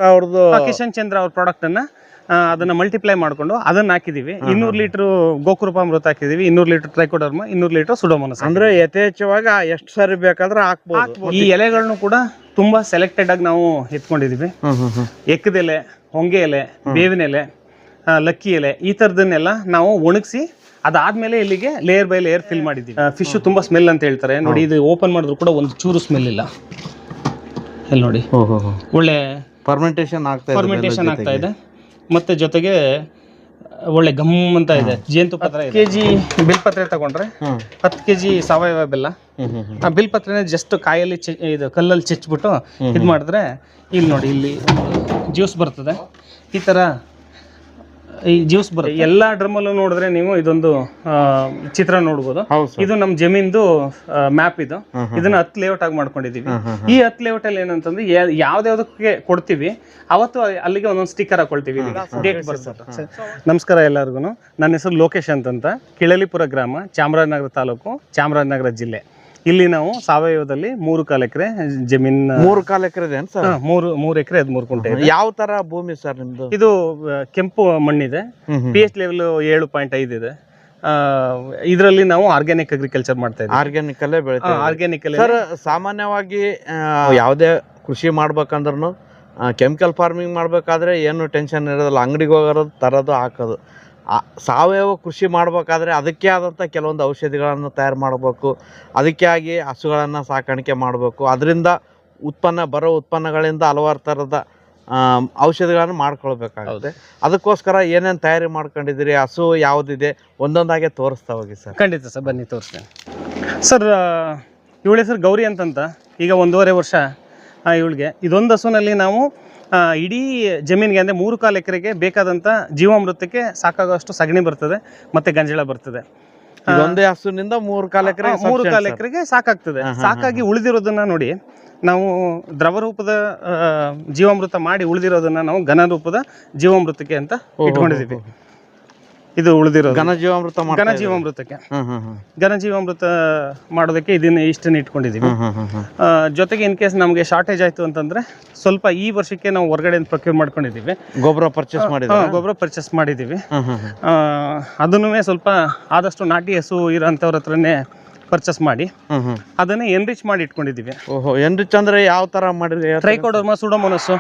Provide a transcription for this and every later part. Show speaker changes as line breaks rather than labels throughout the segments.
ಅವ್ರದ್ದು
ಕಿಶನ್ ಚಂದ್ರ ಅವ್ರ ಪ್ರಾಡಕ್ಟ್ ಅನ್ನ ಅದನ್ನ ಮಲ್ಟಿಪ್ಲೈ ಮಾಡ್ಕೊಂಡು ಅದನ್ನ ಹಾಕಿದೀವಿ. 200 ಲೀಟರ್ ಗೋಕೃಪಾಮೃತ ಹಾಕಿದೀವಿ, 200 ಲೀಟರ್ ಟ್ರೈಕೋಡರ್ಮ, 200 ಲೀಟರ್ ಸುಡೋಮೋನಾಸ್.
ಅಂದ್ರೆ ಯಥೇಚ್ಛವಾಗಿ ಎಷ್ಟು ಸಾರಿ ಬೇಕಾದ್ರೆ ಹಾಕ್ಬೋದು.
ಈ ಎಲೆಗಳನ್ನು ಕೂಡ ತುಂಬಾ ಸೆಲೆಕ್ಟೆಡ್ ಆಗಿ ನಾವು ಎತ್ಕೊಂಡಿದೀವಿ. ಎಕ್ಕದೆಲೆ, ಹೊಂಗೆ ಎಲೆ, ಬೇವಿನ ಎಲೆ, ಲಕ್ಕಿ ಎಲೆ, ಈ ತರದನ್ನೆಲ್ಲ ನಾವು ಒಣಗಿಸಿ ಅದಾದ್ಮೇಲೆ ಇಲ್ಲಿಗೆ ಲೇಯರ್ ಬೈ ಲೇಯರ್ ಫಿಲ್ ಮಾಡಿದ್ದೀವಿ. ಫಿಶ್ ತುಂಬಾ ಸ್ಮೆಲ್ ಅಂತ ಹೇಳ್ತಾರೆ ನೋಡಿ. ಇದು ಓಪನ್ ಮಾಡಿದ್ರು ಕೂಡ ಒಂದು ಚೂರು ಸ್ಮೆಲ್ ಇಲ್ಲ. ಇಲ್ಲಿ ನೋಡಿ, ಒಳ್ಳೆ
ಫರ್ಮೆಂಟೇಷನ್
ಆಗ್ತಾ ಇದೆ. ಮತ್ತೆ ಜೊತೆಗೆ ಒಳ್ಳೆ ಗಮ್ ಅಂತ ಇದೆ, ಜೇನುತುಪ್ಪ ತರ. ಕೆಜಿ ಬಿಲ್ಪತ್ರೆ ತಗೊಂಡ್ರೆ 10 ಕೆಜಿ ಸಾವಯವ ಬೆಲ್ಲ. ಆ ಬಿಲ್ಪತ್ರೆನ ಜಸ್ಟ್ ಕಾಯಲ್ಲಿ ಇದು ಕಲ್ಲಲ್ಲಿ ಚೆಚ್ಬಿಟ್ಟು ಇದು ಮಾಡಿದ್ರೆ ಇಲ್ಲಿ ನೋಡಿ, ಇಲ್ಲಿ ಜ್ಯೂಸ್ ಬರ್ತದೆ. ಈ ತರ ಈ ಜ್ಯೂಸ್ ಬರುತ್ತೆ. ಎಲ್ಲಾ ಡ್ರಮ್ಮಲ್ಲೂ ನೋಡಿದ್ರೆ ನೀವು ಇದೊಂದು ಚಿತ್ರ ನೋಡ್ಬೋದು. ಇದು ನಮ್ ಜಮೀನ್ದು ಮ್ಯಾಪ್. ಇದನ್ನ 10 ಲೇಔಟ್ ಆಗಿ ಮಾಡ್ಕೊಂಡಿದೀವಿ. ಈ 10 ಲೇಔಟ್ ಅಲ್ಲಿ ಏನಂತಂದ್ರೆ ಯಾವ್ದಾವ್ದಕ್ಕೆ ಕೊಡ್ತೀವಿ ಅವತ್ತು ಅಲ್ಲಿಗೆ ಒಂದೊಂದು ಸ್ಟಿಕ್ಕರ್ ಹಾಕೊಳ್ತೀವಿ, ಡೇಟ್ ಬರ್ತದೆ. ನಮಸ್ಕಾರ ಎಲ್ಲರಿಗೂ. ನನ್ನ ಹೆಸರು ಲೋಕೇಶ್ ಅಂತ, ಕಿಳಲಿಪುರ ಗ್ರಾಮ, ಚಾಮರಾಜನಗರ ತಾಲೂಕು, ಚಾಮರಾಜನಗರ ಜಿಲ್ಲೆ. ಇಲ್ಲಿ ನಾವು ಸಾವಯವದಲ್ಲಿ 3.25 ಎಕರೆ ಜಮೀನ್.
3.25 ಎಕರೆ ಇದೆ ಸರ್?
3 ಎಕರೆ 13 ಗುಂಟೆ.
ಯಾವ ತರ ಭೂಮಿ ಸರ್ ನಿಮ್ದು?
ಇದು ಕೆಂಪು ಮಣ್ಣಿದೆ, pH ಲೆವೆಲ್ 7.5 ಇದೆ. ಇದರಲ್ಲಿ ನಾವು ಆರ್ಗ್ಯಾನಿಕ್ ಅಗ್ರಿಕಲ್ಚರ್ ಮಾಡ್ತಾ ಇದ್ದೀವಿ.
ಆರ್ಗ್ಯಾನಿಕ್ ಅಲ್ಲೇ ಬೆಳಿತೀವಿ.
ಆರ್ಗ್ಯಾನಿಕ್ ಅಲ್ಲೇ.
ಸರ್, ಸಾಮಾನ್ಯವಾಗಿ ಯಾವುದೇ ಕೃಷಿ ಮಾಡ್ಬೇಕಂದ್ರೂ ಕೆಮಿಕಲ್ ಫಾರ್ಮಿಂಗ್ ಮಾಡ್ಬೇಕಾದ್ರೆ ಏನು ಟೆನ್ಷನ್ ಇರೋದಿಲ್ಲ. ಅಂಗಡಿಗೆ ಹೋಗೋದು, ತರೋದು, ಹಾಕೋದು. ಸಾವಯವ ಕೃಷಿ ಮಾಡ್ಬೇಕಾದ್ರೆ ಅದಕ್ಕೆ ಆದಂಥ ಕೆಲವೊಂದು ಔಷಧಿಗಳನ್ನು ತಯಾರು ಮಾಡಬೇಕು. ಅದಕ್ಕೆ ಆಗಿ ಹಸುಗಳನ್ನು ಸಾಕಾಣಿಕೆ ಮಾಡಬೇಕು. ಅದರಿಂದ ಬರೋ ಉತ್ಪನ್ನಗಳಿಂದ ಹಲವಾರು ಥರದ ಔಷಧಿಗಳನ್ನು ಮಾಡ್ಕೊಳ್ಬೇಕಾಗುತ್ತೆ. ಅದಕ್ಕೋಸ್ಕರ ಏನೇನು ತಯಾರಿ ಮಾಡ್ಕೊಂಡಿದ್ದೀರಿ, ಹಸು ಯಾವುದಿದೆ, ಒಂದೊಂದಾಗೆ ತೋರಿಸ್ತಾ ಹೋಗಿ ಸರ್.
ಖಂಡಿತ ಸರ್, ಬನ್ನಿ ತೋರಿಸ್ತೇನೆ ಸರ್. ಇವಳ ಹೆಸರು ಗೌರಿ ಅಂತಂತ. ಈಗ 1.5 ವರ್ಷ ಇವಳಿಗೆ. ಇದೊಂದು ಹಸುನಲ್ಲಿ ನಾವು ಇಡೀ ಜಮೀನಿಗೆ ಅಂದರೆ 3.25 ಎಕರೆಗೆ ಬೇಕಾದಂಥ ಜೀವಾಮೃತಕ್ಕೆ ಸಾಕಾಗುವಷ್ಟು ಸಗಣಿ ಬರ್ತದೆ, ಮತ್ತು ಗಂಜಳ ಬರ್ತದೆ.
ಒಂದೇ ಹಸುವಿನಿಂದ 3.25
ಎಕರೆಗೆ ಸಾಕಾಗ್ತದೆ. ಸಾಕಾಗಿ ಉಳಿದಿರೋದನ್ನ ನೋಡಿ, ನಾವು ದ್ರವ ರೂಪದ ಜೀವಾಮೃತ ಮಾಡಿ ಉಳಿದಿರೋದನ್ನ ನಾವು ಘನ ರೂಪದ ಜೀವಾಮೃತಕ್ಕೆ ಅಂತ ಇಟ್ಕೊಂಡಿದ್ದೀವಿ. ಇದು ಉಳಿದಿರೋ ಘನಜೀವಾಮೃತಕ್ಕೆ ಘನಜೀವಾಮೃತ ಮಾಡೋದಕ್ಕೆ ಇಷ್ಟನ್ನು ಇಟ್ಕೊಂಡಿದ್ದೀವಿ. ಜೊತೆಗೆ ಇನ್ ಕೇಸ್ ನಮಗೆ ಶಾರ್ಟೇಜ್ ಆಯ್ತು ಅಂತಂದ್ರೆ ಸ್ವಲ್ಪ ಈ ವರ್ಷಕ್ಕೆ ನಾವು ಹೊರಗಡೆ ಪ್ರೊಕ್ಯೂರ್ ಮಾಡ್ಕೊಂಡಿದ್ದೀವಿ.
ಗೊಬ್ಬರ ಪರ್ಚೇಸ್ ಮಾಡಿದ್ದೀವಿ.
ಅದನ್ನು ಸ್ವಲ್ಪ ಆದಷ್ಟು ನಾಟಿ ಹಸು ಇರೋಂಥವ್ರ ಹತ್ರನೇ ಪರ್ಚೇಸ್ ಮಾಡಿ ಅದನ್ನ ಎನ್ರಿಚ್ ಮಾಡಿ ಇಟ್ಕೊಂಡಿದ್ದೀವಿ.
ಎನ್ರಿಚ್ ಅಂದ್ರೆ ಯಾವ ತರ ಮಾಡಿದ್ರಿ?
ಟ್ರೈಕೋಡರ್ಮ, ಸುಡೋಮೋನಾಸ್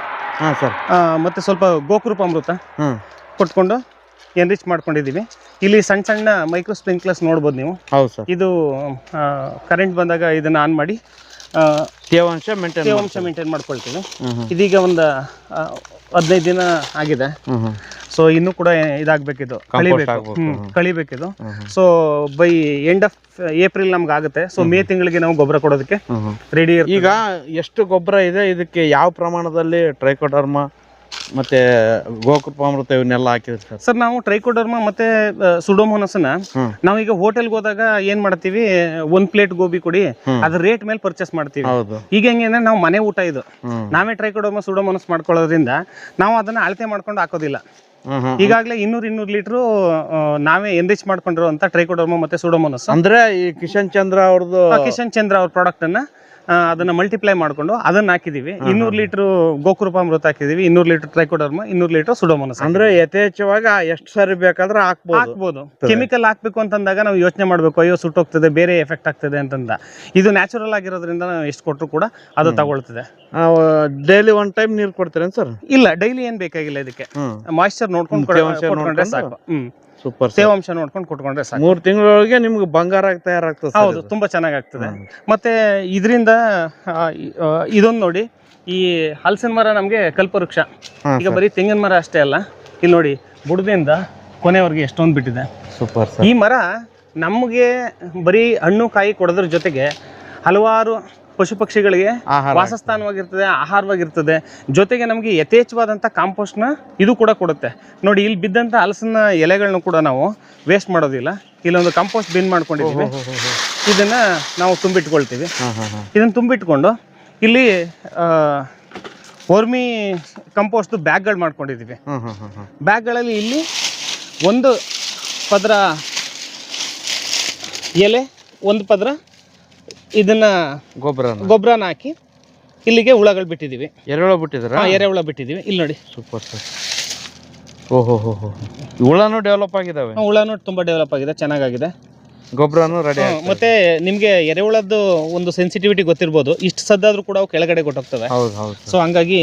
ಮತ್ತೆ ಸ್ವಲ್ಪ ಗೋಕೃಪಾಮೃತ ಕೊಟ್ಕೊಂಡು ಎನ್ರಿಚ್ ಮಾಡ್ಕೊಂಡಿದ್ದೀವಿ. ಇಲ್ಲಿ ಸಣ್ಣ ಸಣ್ಣ ಮೈಕ್ರೋ ಸ್ಪ್ರಿಂಕ್ಲರ್ಸ್ ನೋಡ್ಬೋದು ನೀವು.
ಹೌದು ಸರ್.
ಇದು ಕರೆಂಟ್ ಬಂದಾಗ ಇದನ್ನ ಆನ್ ಮಾಡಿ
ತೇವಾಂಶ
ಮೇಂಟೈನ್ ಮಾಡ್ಕೊಳ್ತೀವಿ. ಇದೀಗ ಒಂದು 15 ದಿನ ಆಗಿದೆ. ಸೊ ಇನ್ನೂ ಕೂಡ ಇದಾಗಬೇಕಿದು, ಕಳಿಬೇಕಿದು. So by end of April ನಮ್ಗೆ ಆಗುತ್ತೆ. ಸೊ ಮೇ ತಿಂಗಳಿಗೆ ನಾವು ಗೊಬ್ಬರ ಕೊಡೋದಕ್ಕೆ ರೆಡಿ.
ಈಗ ಎಷ್ಟು ಗೊಬ್ಬರ ಇದೆ ಇದಕ್ಕೆ? ಯಾವ ಪ್ರಮಾಣದಲ್ಲಿ ಟ್ರೈಕೋಡರ್ಮ ಮತ್ತೆ ಗೋಕೃಪಾಮೃತ ಇವನ್ನೆಲ್ಲ ಹಾಕಿದ್ರೆ
ಸರ್? ನಾವು ಟ್ರೈಕೋಡರ್ಮ ಮತ್ತೆ ಸುಡೋಮೋನಾಸ್ನ ನಾವೀಗ ಹೋಟೆಲ್ಗೆ ಹೋದಾಗ ಏನ್ ಮಾಡ್ತೀವಿ, 1 ಪ್ಲೇಟ್ ಗೋಬಿ ಕೊಡಿ, ಅದ್ರ ರೇಟ್ ಮೇಲೆ ಪರ್ಚೇಸ್ ಮಾಡ್ತೀವಿ. ಈಗ ಹೆಂಗಂದ್ರೆ ನಾವು ಮನೆ ಊಟ ಇದು, ನಾವೇ ಟ್ರೈಕೋಡರ್ಮ ಸುಡೋಮೋನಾಸ್ ಮಾಡ್ಕೊಳ್ಳೋದ್ರಿಂದ ನಾವು ಅದನ್ನ ಅಳತೆ ಮಾಡ್ಕೊಂಡು ಹಾಕೋದಿಲ್ಲ. ಈಗಾಗಲೇ 200 ಲೀಟರ್ ನಾವೇ ಎನ್ರಿಚ್ ಮಾಡ್ಕೊಂಡಿರುವಂತ ಟ್ರೈಕೋಡರ್ಮ ಮತ್ತೆ ಸುಡೋಮೋನಾಸ್.
ಅಂದ್ರೆ ಈ ಕಿಶನ್ ಚಂದ್ರ
ಅವ್ರ ಪ್ರಾಡಕ್ಟ್ ಅನ್ನ ಅದನ್ನ ಮಲ್ಟಿಪ್ಲೈ ಮಾಡ್ಕೊಂಡು ಅದನ್ನ ಹಾಕಿದೀವಿ. 200 ಲೀಟರ್ ಗೋಕೃಪಾಮೃತ ಹಾಕಿದೀವಿ, 200 ಲೀಟರ್ ಟ್ರೈಕೋಡರ್ಮ, 200 ಲೀಟರ್ ಸುಡೋಮೋನಾಸ್.
ಅಂದ್ರೆ ಯಥೇಚ್ಛವಾಗಿ ಎಷ್ಟು ಸಾರಿ ಬೇಕಾದ್ರೆ ಹಾಕ್ಬೋದು.
ಕೆಮಿಕಲ್ ಹಾಕ್ಬೇಕು ಅಂತಂದಾಗ ನಾವು ಯೋಚನೆ ಮಾಡ್ಬೇಕು, ಅಯ್ಯೋ ಸುಟ್ಟೋಗ್ತದೆ, ಬೇರೆ ಎಫೆಕ್ಟ್ ಆಗ್ತದೆ ಅಂತಂದ. ಇದು ನ್ಯಾಚುರಲ್ ಆಗಿರೋದ್ರಿಂದ ನಾವು ಎಷ್ಟು ಕೊಟ್ಟರು ಕೂಡ ಅದು ತಗೊಳ್ತದೆ.
ಡೈಲಿ 1 ಟೈಮ್ ನೀರು ಕೊಡ್ತೀರೇನು ಸರ್?
ಇಲ್ಲ, ಡೈಲಿ ಏನ್ ಬೇಕಾಗಿಲ್ಲ. ಇದಕ್ಕೆ ಮಾಯಿಶ್ಚರ್ ನೋಡ್ಕೊಂಡು ಕೊಟ್ಕೊಂಡ್ರೆ ಸಾಕು.
ಸೂಪರ್.
ತೇವಾಂಶ ನೋಡ್ಕೊಂಡು ಕೊಟ್ಕೊಂಡ್ರೆ ಸಾಕು.
3 ತಿಂಗಳೊಳಗೆ ನಿಮ್ಗೆ ಬಂಗಾರ ತಯಾರಾಗ್ತದೆ.
ಹೌದು, ತುಂಬಾ ಚೆನ್ನಾಗಾಗ್ತದೆ. ಮತ್ತೆ ಇದರಿಂದ ಇದೊಂದು ನೋಡಿ, ಈ ಹಲಸಿನ ಮರ ನಮ್ಗೆ ಕಲ್ಪವೃಕ್ಷ. ಈಗ ಬರೀ ತೆಂಗಿನ ಮರ ಅಷ್ಟೇ ಅಲ್ಲ, ಇಲ್ಲಿ ನೋಡಿ ಬುಡದಿಂದ ಕೊನೆವರೆಗೆ ಎಷ್ಟೊಂದು ಬಿಟ್ಟಿದೆ.
ಸೂಪರ್.
ಈ ಮರ ನಮಗೆ ಬರೀ ಹಣ್ಣು ಕಾಯಿ ಕೊಡೋದ್ರ ಜೊತೆಗೆ ಹಲವಾರು ಪಶು ಪಕ್ಷಿಗಳಿಗೆ ವಾಸಸ್ಥಾನವಾಗಿರ್ತದೆ, ಆಹಾರವಾಗಿರ್ತದೆ. ಜೊತೆಗೆ ನಮಗೆ ಯಥೇಚ್ಛವಾದಂಥ ಕಾಂಪೋಸ್ಟ್ನ ಇದು ಕೂಡ ಕೊಡುತ್ತೆ. ನೋಡಿ, ಇಲ್ಲಿ ಬಿದ್ದಂಥ ಹಲಸಿನ ಎಲೆಗಳನ್ನ ಕೂಡ ನಾವು ವೇಸ್ಟ್ ಮಾಡೋದಿಲ್ಲ. ಇಲ್ಲೊಂದು ಕಾಂಪೋಸ್ಟ್ ಬಿನ್ ಮಾಡ್ಕೊಂಡಿದ್ದೀವಿ. ಇದನ್ನ ನಾವು ತುಂಬಿಟ್ಕೊಳ್ತೀವಿ. ಇದನ್ನ ತುಂಬಿಟ್ಕೊಂಡು ಇಲ್ಲಿ ವರ್ಮಿ ಕಂಪೋಸ್ಟ್ ಬ್ಯಾಗ್ಗಳು ಮಾಡ್ಕೊಂಡಿದ್ದೀವಿ. ಬ್ಯಾಗ್ಗಳಲ್ಲಿ ಇಲ್ಲಿ ಒಂದು ಪದರ ಎಲೆ, ಒಂದು ಪದರ ಇದನ್ನ ಗೊಬ್ಬರನ ಹಾಕಿ ಇಲ್ಲಿಗೆ ಹುಳಗಳು ಬಿಟ್ಟಿದ್ದೀವಿ.
ಎರೆಹುಳ ಬಿಟ್ಟಿದ್ದೀರಾ?
ಎರೆಹುಳ ಬಿಟ್ಟಿದ್ದೀವಿ. ಇಲ್ಲಿ ನೋಡಿ.
Super sir. ಓಹೋ ಹೋ ಹೋ, ಹುಳನೂ ಡೆವಲಪ್ ಆಗಿದ್ದಾವೆ.
ಹುಳನೂ ತುಂಬ ಡೆವಲಪ್ ಆಗಿದೆ, ಚೆನ್ನಾಗಾಗಿದೆ.
ಗೊಬ್ಬರನೂ ರೆಡಿ.
ಮತ್ತೆ ನಿಮಗೆ ಎರೆಹುಳದ್ದು ಒಂದು ಸೆನ್ಸಿಟಿವಿಟಿ ಗೊತ್ತಿರ್ಬೋದು, ಇಷ್ಟು ಸದ್ದಾದ್ರೂ ಕೂಡ ಅವು ಕೆಳಗಡೆ ಕೊಟ್ಟೋಗ್ತವೆ.
ಹೌದು ಹೌದು.
ಸೊ ಹಂಗಾಗಿ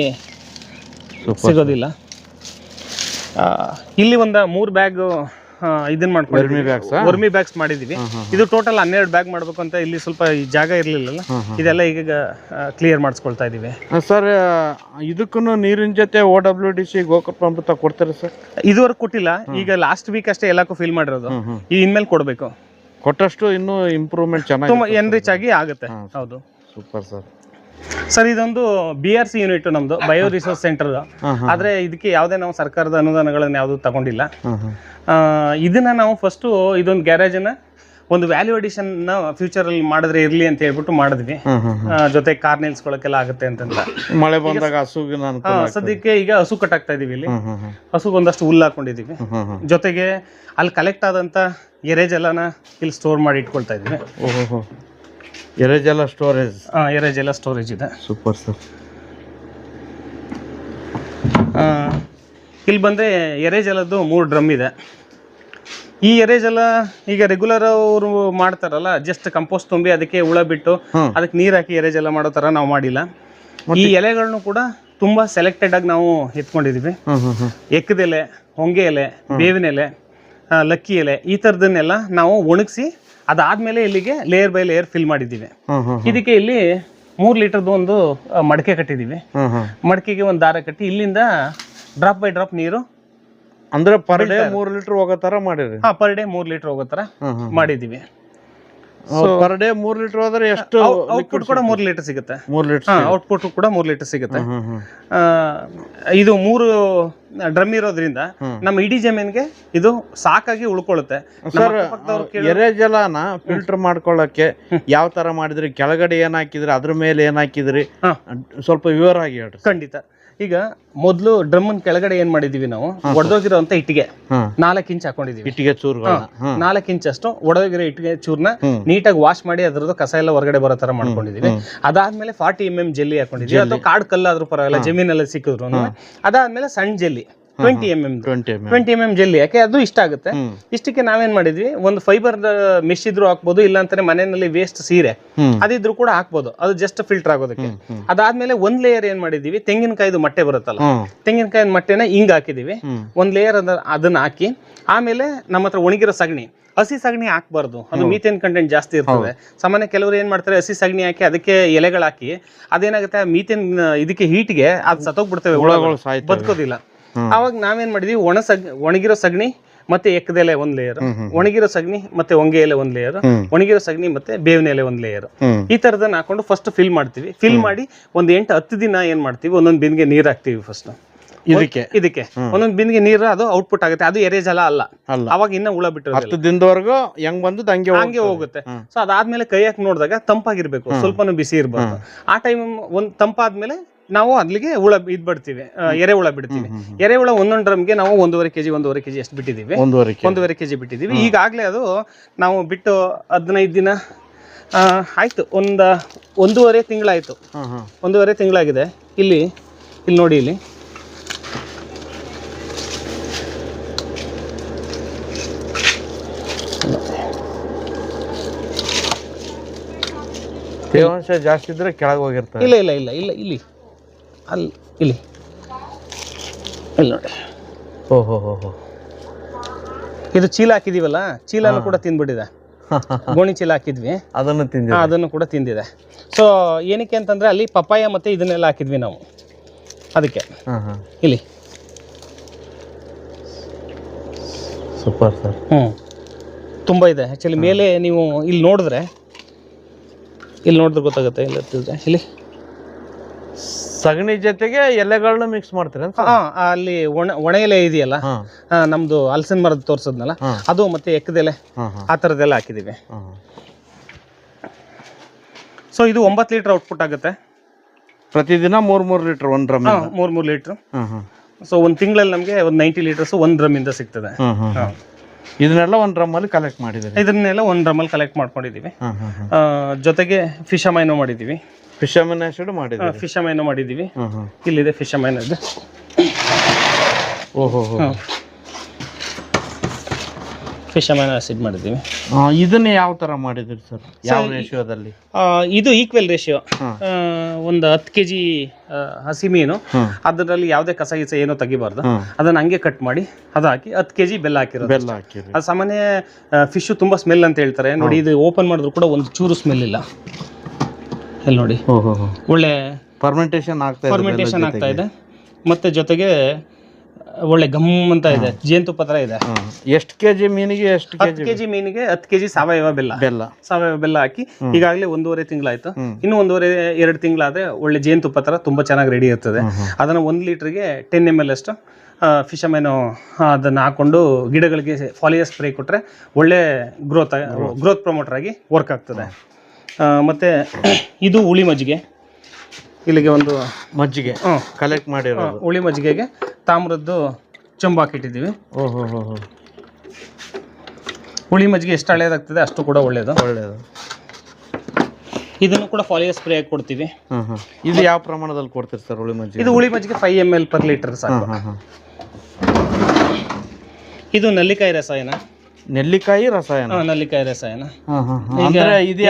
ಸಿಗೋದಿಲ್ಲ. ಇಲ್ಲಿ ಒಂದು 3 ಬ್ಯಾಗ್ ಇದನ್ನ ಮಾಡ್ಕೊಂಡಿದ್ದೀವಿ, ವರ್ಮಿ ಬ್ಯಾಗ್ಸ್ ಮಾಡಿದ್ದೀವಿ. ಇದು ಟೋಟಲ್ 12 ಬ್ಯಾಗ್ ಮಾಡಬೇಕು ಅಂತ ಇಲ್ಲಿ ಸ್ವಲ್ಪ ಈ ಜಾಗ ಇರಲಿಲ್ಲ, ಇದೆಲ್ಲ ಈಗ ಕ್ಲಿಯರ್ ಮಾಡಿಸ್ಕೊಳ್ತಾ ಇದ್ದೀವಿ.
ಸರ್ ಇದಕ್ಕೂ ನೀರಿನ ಜೊತೆ OWDC ಗೋಕೃಪ ಅಮೃತ ಕೊಡ್ತಾರೆ ಸರ್?
ಇದುವರೆಗೆ ಕೊಟ್ಟಿಲ್ಲ, ಈಗ ಲಾಸ್ಟ್ ವೀಕ್ ಅಷ್ಟೇ ಎಲ್ಲಕ್ಕೂ ಫಿಲ್ ಮಾಡಿರೋದು. ಈ ಇನ್ಮೇಲೆ ಕೊಡಬೇಕು.
ಕೊಟ್ಟಷ್ಟು ಇನ್ನೂ ಇಂಪ್ರೂವ್ಮೆಂಟ್ ಚೆನ್ನಾಗಿ
ತುಂಬ ಎನ್ರಿಚ್ ಆಗಿ ಆಗುತ್ತೆ. ಹೌದು.
Super sir.
ಸರ್ ಇದೊಂದು BRC ಯೂನಿಟ್ ನಮ್ದು, ಬಯೋ ರಿಸೋರ್ಸ್ ಸೆಂಟರ್. ಆದ್ರೆ ಇದಕ್ಕೆ ಯಾವುದೇ ನಾವು ಸರ್ಕಾರದ ಅನುದಾನಗಳನ್ನ ಯಾವುದು ತಗೊಂಡಿಲ್ಲ. ಇದನ್ನ ನಾವು ಫಸ್ಟ್ ಇದೊಂದು ಗ್ಯಾರೇಜ್ ಅನ್ನ ಒಂದು ವ್ಯಾಲ್ಯೂ ಅಡಿಷನ್ ಫ್ಯೂಚರ್ ಅಲ್ಲಿ ಮಾಡಿದ್ರೆ ಇರ್ಲಿ ಅಂತ ಹೇಳ್ಬಿಟ್ಟು ಮಾಡಿದ್ವಿ. ಜೊತೆ ಕಾರ್ ನಿಲ್ಸ್ಕೊಳಕ್ಕೆಲ್ಲ ಆಗುತ್ತೆ ಅಂತಂತ.
ಮಳೆ ಬಂದಾಗ ಹಸುಗೆ
ಸದ್ಯಕ್ಕೆ ಈಗ ಹಸು ಕಟ್ಟಾಕ್ತಾ ಇದೀವಿ. ಇಲ್ಲಿ ಹಸುಗೆ ಒಂದಷ್ಟು ಹುಲ್ಲು ಹಾಕೊಂಡಿದೀವಿ. ಜೊತೆಗೆ ಅಲ್ಲಿ ಕಲೆಕ್ಟ್ ಆದಂತ ಎರೆಜಲನ ಇಲ್ಲಿ ಸ್ಟೋರ್ ಮಾಡಿ ಇಟ್ಕೊಳ್ತಾ ಇದೀವಿ.
ಎರೆಜಲ ಸ್ಟೋರೇಜ್.
ಎರೆಜಲ ಸ್ಟೋರೇಜ್ ಇದೆ.
Super sir.
ಇಲ್ಲಿ ಬಂದರೆ ಎರೆಜಲದ್ದು 3 ಡ್ರಮ್ ಇದೆ. ಈ ಎರೆಜಲ ಈಗ ರೆಗ್ಯುಲರ್ ಅವರು ಮಾಡ್ತಾರಲ್ಲ, ಜಸ್ಟ್ ಕಂಪೋಸ್ಟ್ ತುಂಬಿ ಅದಕ್ಕೆ ಹುಳ ಬಿಟ್ಟು ಅದಕ್ಕೆ ನೀರು ಹಾಕಿ ಎರೆಜಲ ಮಾಡೋ ಥರ ನಾವು ಮಾಡಿಲ್ಲ. ಈ ಎಲೆಗಳನ್ನು ಕೂಡ ತುಂಬ ಸೆಲೆಕ್ಟೆಡ್ ಆಗಿ ನಾವು ಎತ್ಕೊಂಡಿದ್ದೀವಿ. ಎಕ್ಕದೆಲೆ, ಹೊಂಗೆ ಎಲೆ, ಬೇವಿನ ಎಲೆ, ಲಕ್ಕಿ ಎಲೆ, ಈ ಥರದನ್ನೆಲ್ಲ ನಾವು ಒಣಗಿಸಿ ಅದಾದ್ಮೇಲೆ ಇಲ್ಲಿಗೆ ಲೇಯರ್ ಬೈ ಲೇಯರ್ ಫಿಲ್ ಮಾಡಿದ್ದೀವಿ. ಇದಕ್ಕೆ ಇಲ್ಲಿ 3 ಲೀಟರ್ದು ಒಂದು ಮಡಕೆ ಕಟ್ಟಿದ್ದೀವಿ. ಮಡಕೆಗೆ ಒಂದು ದಾರ ಕಟ್ಟಿ ಇಲ್ಲಿಂದ ಡ್ರಾಪ್ ಬೈ ಡ್ರಾಪ್ ನೀರು
ಅಂದ್ರೆ ಪರ್ ಡೇ 3 ಲೀಟರ್ ಹೋಗೋ ತರ ಮಾಡಿದ್ರಿ?
ಪರ್ ಡೇ 3 ಲೀಟರ್ ಹೋಗೋ ತರ ಮಾಡಿದ್ದೀವಿ.
ಪರ್ ಡೇ 3 ಲೀಟರ್ ಹೋದ್ರೆ ಎಷ್ಟು
ಔಟ್ಪುಟ್ ಕೂಡ 3 ಲೀಟರ್ ಸಿಗುತ್ತೆ.
3 ಲೀಟರ್
ಔಟ್ಪುಟ್ ಕೂಡ 3 ಲೀಟರ್ ಸಿಗುತ್ತೆ. ಇದು 3 ಡ್ರಮ್ ಇರೋದ್ರಿಂದ ನಮ್ಮ ಇಡೀ ಜಮೀನ್ಗೆ ಇದು ಸಾಕಾಗಿ ಉಳ್ಕೊಳ್ಳುತ್ತೆ.
ಸರ್, ಎರೆಜಲನ ಫಿಲ್ಟರ್ ಮಾಡ್ಕೊಳ್ಳಕ್ಕೆ ಯಾವ ತರ ಮಾಡಿದ್ರಿ? ಕೆಳಗಡೆ ಏನ್ ಹಾಕಿದ್ರಿ, ಅದ್ರ ಮೇಲೆ ಏನ್ ಹಾಕಿದ್ರಿ? ಸ್ವಲ್ಪ ವಿವರ ಆಗಿ ಹೇಳ್ರಿ.
ಖಂಡಿತ. ಈಗ ಮೊದಲು ಡ್ರಮ್ ಕೆಳಗಡೆ ಏನ್ ಮಾಡಿದೀವಿ ನಾವು, ಒಡೆದೋಗಿರೋಂತ ಇಟ್ಟಿಗೆ 4 ಇಂಚ್ ಹಾಕೊಂಡಿದೀವಿ.
ಇಟ್ಟಿಗೆ ಚೂರುಗಳ
4 ಇಂಚ್ ಅಷ್ಟು ಒಡೆದೋಗಿರೋ ಇಟ್ಟಿಗೆ ಚೂರ್ನ ನೀಟಾಗಿ ವಾಶ್ ಮಾಡಿ ಅದ್ರದ್ದು ಕಸ ಎಲ್ಲ ಹೊರಗಡೆ ಬರೋ ತರ ಮಾಡ್ಕೊಂಡಿದೀವಿ. ಅದಾದ್ಮೇಲೆ 40 mm ಜೆಲ್ಲಿ ಹಾಕೊಂಡಿದೀವಿ, ಅಥವಾ ಕಾಡ್ ಕಲ್ಲಾದ್ರೂ ಪರವಾಗಿಲ್ಲ, ಜಮೀನಲ್ಲಿ ಸಿಕ್ಕಿದ್ರು. ಅದಾದ್ಮೇಲೆ ಸಣ್ಣ ಜೆಲ್ಲಿ 20 mm ಜೆಲ್ಲಿ, ಯಾಕೆ ಅದು ಇಷ್ಟ ಆಗುತ್ತೆ. ಇಷ್ಟಕ್ಕೆ ನಾವೇನ್ ಮಾಡಿದ್ವಿ, ಒಂದು ಫೈಬರ್ ಮೆಶ್ ಇದ್ರು ಹಾಕ್ಬೋದು, ಇಲ್ಲ ಅಂತಾನೆ ಮನೆಯಲ್ಲಿ ವೇಸ್ಟ್ ಸೀರೆ ಅದಿದ್ರು ಕೂಡ ಹಾಕ್ಬೋದು, ಅದು ಜಸ್ಟ್ ಫಿಲ್ಟರ್ ಆಗೋದಕ್ಕೆ. ಅದಾದ್ಮೇಲೆ 1 ಲೇಯರ್ ಏನ್ ಮಾಡಿದೀವಿ, ತೆಂಗಿನಕಾಯಿದು ಮಟ್ಟೆ ಬರುತ್ತಲ್ಲ, ತೆಂಗಿನಕಾಯಿ ಮಟ್ಟೆನ ಹಿಂಗ್ ಹಾಕಿದೀವಿ. 1 ಲೇಯರ್ ಅದನ್ನ ಹಾಕಿ, ಆಮೇಲೆ ನಮ್ಮ ಹತ್ರ ಒಣಗಿರೋ ಸಗಣಿ, ಹಸಿ ಸಗಣಿ ಹಾಕ್ಬಾರ್ದು, ಅದು ಮೀಥೇನ್ ಕಂಟೆಂಟ್ ಜಾಸ್ತಿ ಇರ್ತದೆ. ಸಾಮಾನ್ಯ ಕೆಲವರು ಏನ್ ಮಾಡ್ತಾರೆ, ಹಸಿ ಸಗಣಿ ಹಾಕಿ ಅದಕ್ಕೆ ಎಲೆಗಳು ಹಾಕಿ, ಅದೇನಾಗುತ್ತೆ ಮೀಥೇನ್ ಇದಕ್ಕೆ ಹೀಟ್ಗೆ ಅದು ಸತ್ತೋಗ್ಬಿಡ್ತೇವೆ, ಬದುಕೋದಿಲ್ಲ. ಅವಾಗ ನಾವೇನ್ ಮಾಡಿದ್ವಿ, ಒಣಗಿರೋ ಸಗಣಿ ಮತ್ತೆ ಎಕ್ಕದೆಲೆ 1 ಲೇಯರ್, ಒಣಗಿರೋ ಸಗಣಿ ಮತ್ತೆ ಹೊಂಗೆ ಎಲೆ 1 ಲೇಯರ್, ಒಣಗಿರೋ ಸಗಣಿ ಮತ್ತೆ ಬೇವಿನ ಎಲೆ 1 ಲೇಯರ್, ಈ ತರದನ್ನ ಹಾಕೊಂಡು ಫಸ್ಟ್ ಫಿಲ್ ಮಾಡ್ತೀವಿ. ಫಿಲ್ ಮಾಡಿ ಒಂದು 8-10 ದಿನ ಏನ್ ಮಾಡ್ತೀವಿ, ಒಂದೊಂದು ಬಿನ್ಗೆ ನೀರ್ ಹಾಕ್ತಿವಿ. ಫಸ್ಟ್ ಇದಕ್ಕೆ ಒಂದೊಂದು ಬಿನ್ಗೆ ನೀರು, ಅದು ಔಟ್ಪುಟ್ ಆಗುತ್ತೆ. ಅದು ಎರೆಜಲ ಅಲ್ಲ, ಅವಾಗ ಇನ್ನ ಹುಳ ಬಿಟ್ಟು
10 ದಿನದವರೆಗೂ ಹೆಂಗ್ ಬಂದು ಹಂಗೆ
ಹೋಗುತ್ತೆ. ಸೊ ಅದಾದ್ಮೇಲೆ ಕೈ ಹಾಕಿ ನೋಡಿದಾಗ ತಂಪಾಗಿರ್ಬೇಕು, ಸ್ವಲ್ಪನೂ ಬಿಸಿ ಇರ್ಬಾರ್ದು. ಆ ಟೈಮ್ ಒಂದ್ ತಂಪಾದ್ಮೇಲೆ ನಾವು ಅಲ್ಲಿಗೆ ಹುಳ ಬಿಡ್ತೀವಿ, ಎರೆಹುಳ ಬಿಡ್ತೀವಿ. ಎರೆಹುಳ ಒಂದೊಂದು ಡ್ರಮ್ಗೆ ನಾವು 1.5 kg ಅಷ್ಟು ಬಿಟ್ಟಿದ್ದೀವಿ. 1.5 kg ಬಿಟ್ಟಿದ್ದೀವಿ. ಈಗಾಗಲೇ ಅದು ನಾವು ಬಿಟ್ಟು 15 ದಿನ ಆಯ್ತು, 1.5 ತಿಂಗಳಾಯ್ತು. 1.5 ತಿಂಗಳಾಗಿದೆ. ಇಲ್ಲಿ ನೋಡಿ, ಇಲ್ಲಿ
ತೇವಾಂಶ ಜಾಸ್ತಿ ಇದ್ರೆ ಕೆಳಗೆ ಹೋಗಿರ್ತಾರೆ.
ಇಲ್ಲ ಇಲ್ಲಿ ಇಲ್ಲಿ ನೋಡಿ. ಇದು ಚೀಲ ಹಾಕಿದೀವಲ್ಲ, ಚೀಲನು ಕೂಡ ತಿಂದ್ಬಿಟ್ಟಿದೆ. ಗೋಣಿ ಚೀಲ ಹಾಕಿದ್ವಿ, ಅದನ್ನು ಕೂಡ ತಿಂದಿದೆ. ಸೊ ಏನಕ್ಕೆ ಅಂತಂದ್ರೆ ಅಲ್ಲಿ ಪಪ್ಪಾಯ ಮತ್ತೆ ಇದನ್ನೆಲ್ಲ ಹಾಕಿದ್ವಿ ನಾವು, ಅದಕ್ಕೆ. ಇಲ್ಲಿ
ಸೂಪರ್ ಸರ್.
ತುಂಬಾ ಇದೆ ಆಕ್ಚುಲಿ. ಮೇಲೆ ನೀವು ಇಲ್ಲಿ ನೋಡಿದ್ರೆ ಗೊತ್ತಾಗುತ್ತೆ. ಇಲ್ಲಿ
ಸಗಣಿ ಜೊತೆಗೆ ಎಲೆಗಳನ್ನ ಮಿಕ್ಸ್ ಮಾಡ್ತೀರ?
ಅಲ್ಲಿ ಒಣ ಎಲೆ ಇದೆಯಲ್ಲ, ನಮ್ದು ಹಲಸಿನ ಮರದ ತೋರ್ಸದ್ನಲ್ಲ, ಅದು ಮತ್ತೆ ಎಕ್ಕದೆಲೆ, ಆ ತರದೆಲ್ಲ ಹಾಕಿದೀವಿ. ಸೊ ಇದು 9 ಲೀಟರ್ ಔಟ್ಪುಟ್ ಆಗುತ್ತೆ
ಪ್ರತಿದಿನ. 3 ಲೀಟರ್ 1 ಡ್ರಮ್,
3 ಲೀಟರ್. ಸೊ ಒಂದು ತಿಂಗಳಲ್ಲಿ ನಮಗೆ ಒಂದು 90 ಲೀಟರ್ಸ್ 1 ಡ್ರಮ್ ಇಂದ ಸಿಗ್ತದೆ.
ಇದನ್ನೆಲ್ಲ 1 ಡ್ರಮ್ ಅಲ್ಲಿ ಕಲೆಕ್ಟ್ ಮಾಡಿದ್ದೀವಿ.
ಇದನ್ನೆಲ್ಲ 1 ಡ್ರಮ್ ಅಲ್ಲಿ ಕಲೆಕ್ಟ್ ಮಾಡ್ಕೊಂಡಿದೀವಿ. ಜೊತೆಗೆ ಫಿಶ್ ಅಮೈನೋ ಮಾಡಿದೀವಿ.
ಫಿಶ್ ಅಮೈನೋ ಆಸಿಡ್ ಮಾಡಿದ್ದೀವಿ.
ಫಿಶ್ ಅಮೈನೋ ಮಾಡಿದ್ದೀವಿ.
ಹ್ಮ್ ಹ್ಮ್.
ಇಲ್ಲಿದೆ ಫಿಶ್ ಅಮೈನೋ ಇದೆ.
ಓಹೋ ಹೋ.
ಫಿಶ್ ಅಮೈನೋ ಆಸಿಡ್ ಮಾಡಿದ್ದೀವಿ.
ಇದನ್ನ ಯಾವ ತರ ಮಾಡಿದ್ರಿ ಸರ್? ಯಾವ ರೇಷಿಯೋದಲ್ಲಿ?
ಇದು ಈಕ್ವಲ್ ರೇಷಿಯೋ. ಒಂದು 10 kg ಹಸಿ ಮೀನು, ಅದರಲ್ಲಿ ಯಾವುದೇ ಕಸ ಗಿಸ ಏನೋ ತೆಗಿಬಾರ್ದು, ಅದನ್ನ ಹಂಗೆ ಕಟ್ ಮಾಡಿ ಅದು ಹಾಕಿ 10 kg ಬೆಲ್ಲ ಹಾಕಿರೋದು.
ಬೆಲ್ಲ ಹಾಕಿರಿ.
ಅದು ಸಾಮಾನ್ಯ ಫಿಶ್ ತುಂಬಾ ಸ್ಮೆಲ್ ಅಂತ ಹೇಳ್ತಾರೆ ನೋಡಿ. ಇದು ಓಪನ್ ಮಾಡಿದ್ರು ಕೂಡ ಒಂದು ಚೂರು ಸ್ಮೆಲ್ ಇಲ್ಲ. ಇಲ್ಲಿ ನೋಡಿ, ಒಳ್ಳೆ
ಫರ್ಮೆಂಟೇಷನ್
ಆಗ್ತಾ ಇದೆ. ಮತ್ತೆ ಜೊತೆಗೆ ಒಳ್ಳೆ ಗಮ್ ಅಂತ ಇದೆ, ಜೇನುತುಪ್ಪ ತರ ಇದೆ.
ಎಷ್ಟು ಕೆಜಿ ಮೀನಿಗೆ?
10 kg ಮೀನಿಗೆ 10 kg ಸಾವಯವ ಬೆಲ್ಲ ಹಾಕಿ ಈಗಾಗಲೇ 1.5 ತಿಂಗಳಾಯ್ತು. ಇನ್ನು 1.5-2 ತಿಂಗಳಾದ್ರೆ ಒಳ್ಳೆ ಜೇನುತುಪ್ಪ ತರ ತುಂಬಾ ಚೆನ್ನಾಗಿ ರೆಡಿ ಇರ್ತದೆ. ಅದನ್ನ 1 ಲೀಟರ್ಗೆ 10 ml ಅಷ್ಟು ಫಿಶ್ ಅಮೈನೋ ಅದನ್ನ ಹಾಕೊಂಡು ಗಿಡಗಳಿಗೆ ಫಾಲಿಯರ್ ಸ್ಪ್ರೇ ಕೊಟ್ರೆ ಒಳ್ಳೆ ಗ್ರೋತ್ ಪ್ರಮೋಟರ್ ಆಗಿ ವರ್ಕ್ ಆಗ್ತದೆ. ಮತ್ತೆ ಇದು ಹುಳಿ ಮಜ್ಜಿಗೆ. ಇಲ್ಲಿಗೆ ಒಂದು
ಮಜ್ಜಿಗೆ ಕಲೆಕ್ಟ್ ಮಾಡಿರೋದು.
ಹುಳಿ ಮಜ್ಜಿಗೆಗೆ ತಾಮ್ರದ್ದು ಚೊಂಬು ಹಾಕಿಟ್ಟಿದ್ದೀವಿ. ಹುಳಿ ಮಜ್ಜಿಗೆ ಎಷ್ಟು ಹಳೇದಾಗ್ತದೆ ಅಷ್ಟು ಕೂಡ ಒಳ್ಳೇದು. ಇದನ್ನು ಕೂಡ ಫಾಲಿಯರ್ ಸ್ಪ್ರೇ ಆಗಿ ಕೊಡ್ತೀವಿ.
ಇದು ಯಾವ ಪ್ರಮಾಣದಲ್ಲಿ ಕೊಡ್ತೀರಿ ಸರ್ ಹುಳಿ ಮಜ್ಜಿಗೆ?
ಇದು ಹುಳಿ ಮಜ್ಜಿಗೆ 5 ml per ಲೀಟರ್ ಸಾಕು. ಇದು ನೆಲ್ಲಿಕಾಯಿ ರಸಾಯನ.
ನೆಲ್ಲಿಕಾಯಿ ರಸಾಯನ.
ನೆಲ್ಲಿಕಾಯಿ ರಸಾಯನ.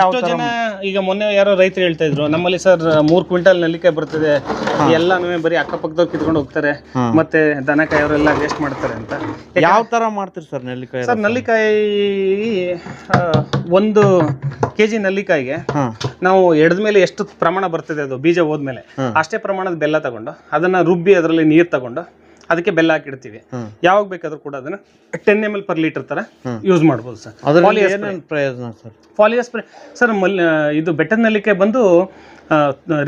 ಎಷ್ಟೋ
ಜನ ಈಗ ಮೊನ್ನೆ ಯಾರೋ ರೈತರು ಹೇಳ್ತಾ ಇದ್ರು, ನಮ್ಮಲ್ಲಿ ಸರ್ 3 ಕ್ವಿಂಟಲ್ ನೆಲ್ಲಿಕಾಯಿ ಬರ್ತದೆ, ಎಲ್ಲಾನು ಬರೀ ಅಕ್ಕಪಕ್ಕದವ್ರು ಕಿತ್ಕೊಂಡು ಹೋಗ್ತಾರೆ, ಮತ್ತೆ ದನಕಾಯಿ ಅವರೆಲ್ಲ ವೇಸ್ಟ್ ಮಾಡ್ತಾರೆ ಅಂತ.
ಯಾವ ತರ ಮಾಡ್ತೀರಿ ಸರ್ ನೆಲ್ಲಿಕಾಯಿ?
ಸರ್ ನೆಲ್ಲಿಕಾಯಿ 1 kg ನೆಲ್ಲಿಕಾಯಿಗೆ ನಾವು ಎಡದ ಮೇಲೆ ಎಷ್ಟು ಪ್ರಮಾಣ ಬರ್ತದೆ ಅದು ಬೀಜ ಹೋದ್ಮೇಲೆ ಅಷ್ಟೇ ಪ್ರಮಾಣದ ಬೆಲ್ಲ ತಗೊಂಡು ಅದನ್ನ ರುಬ್ಬಿ ಅದರಲ್ಲಿ ನೀರು ತಗೊಂಡು ಅದಕ್ಕೆ ಬೆಲ್ಲ ಹಾಕಿಡ್ತೀವಿ. ಯಾವಾಗ ಬೇಕಾದ್ರೂ ಕೂಡ ಅದನ್ನ 10 ml per ಲೀಟರ್ ತರ ಯೂಸ್ ಮಾಡ್ಬೋದು ಸರ್.
ಪ್ರಯೋಜನ ಸರ್
ಫಾಲಿಯರ್ ಸ್ಪ್ರೇ ಸರ್ ಇದು ಬೆಟ್ಟದ ನೆಲ್ಲಿಕಾಯಿ ಬಂದು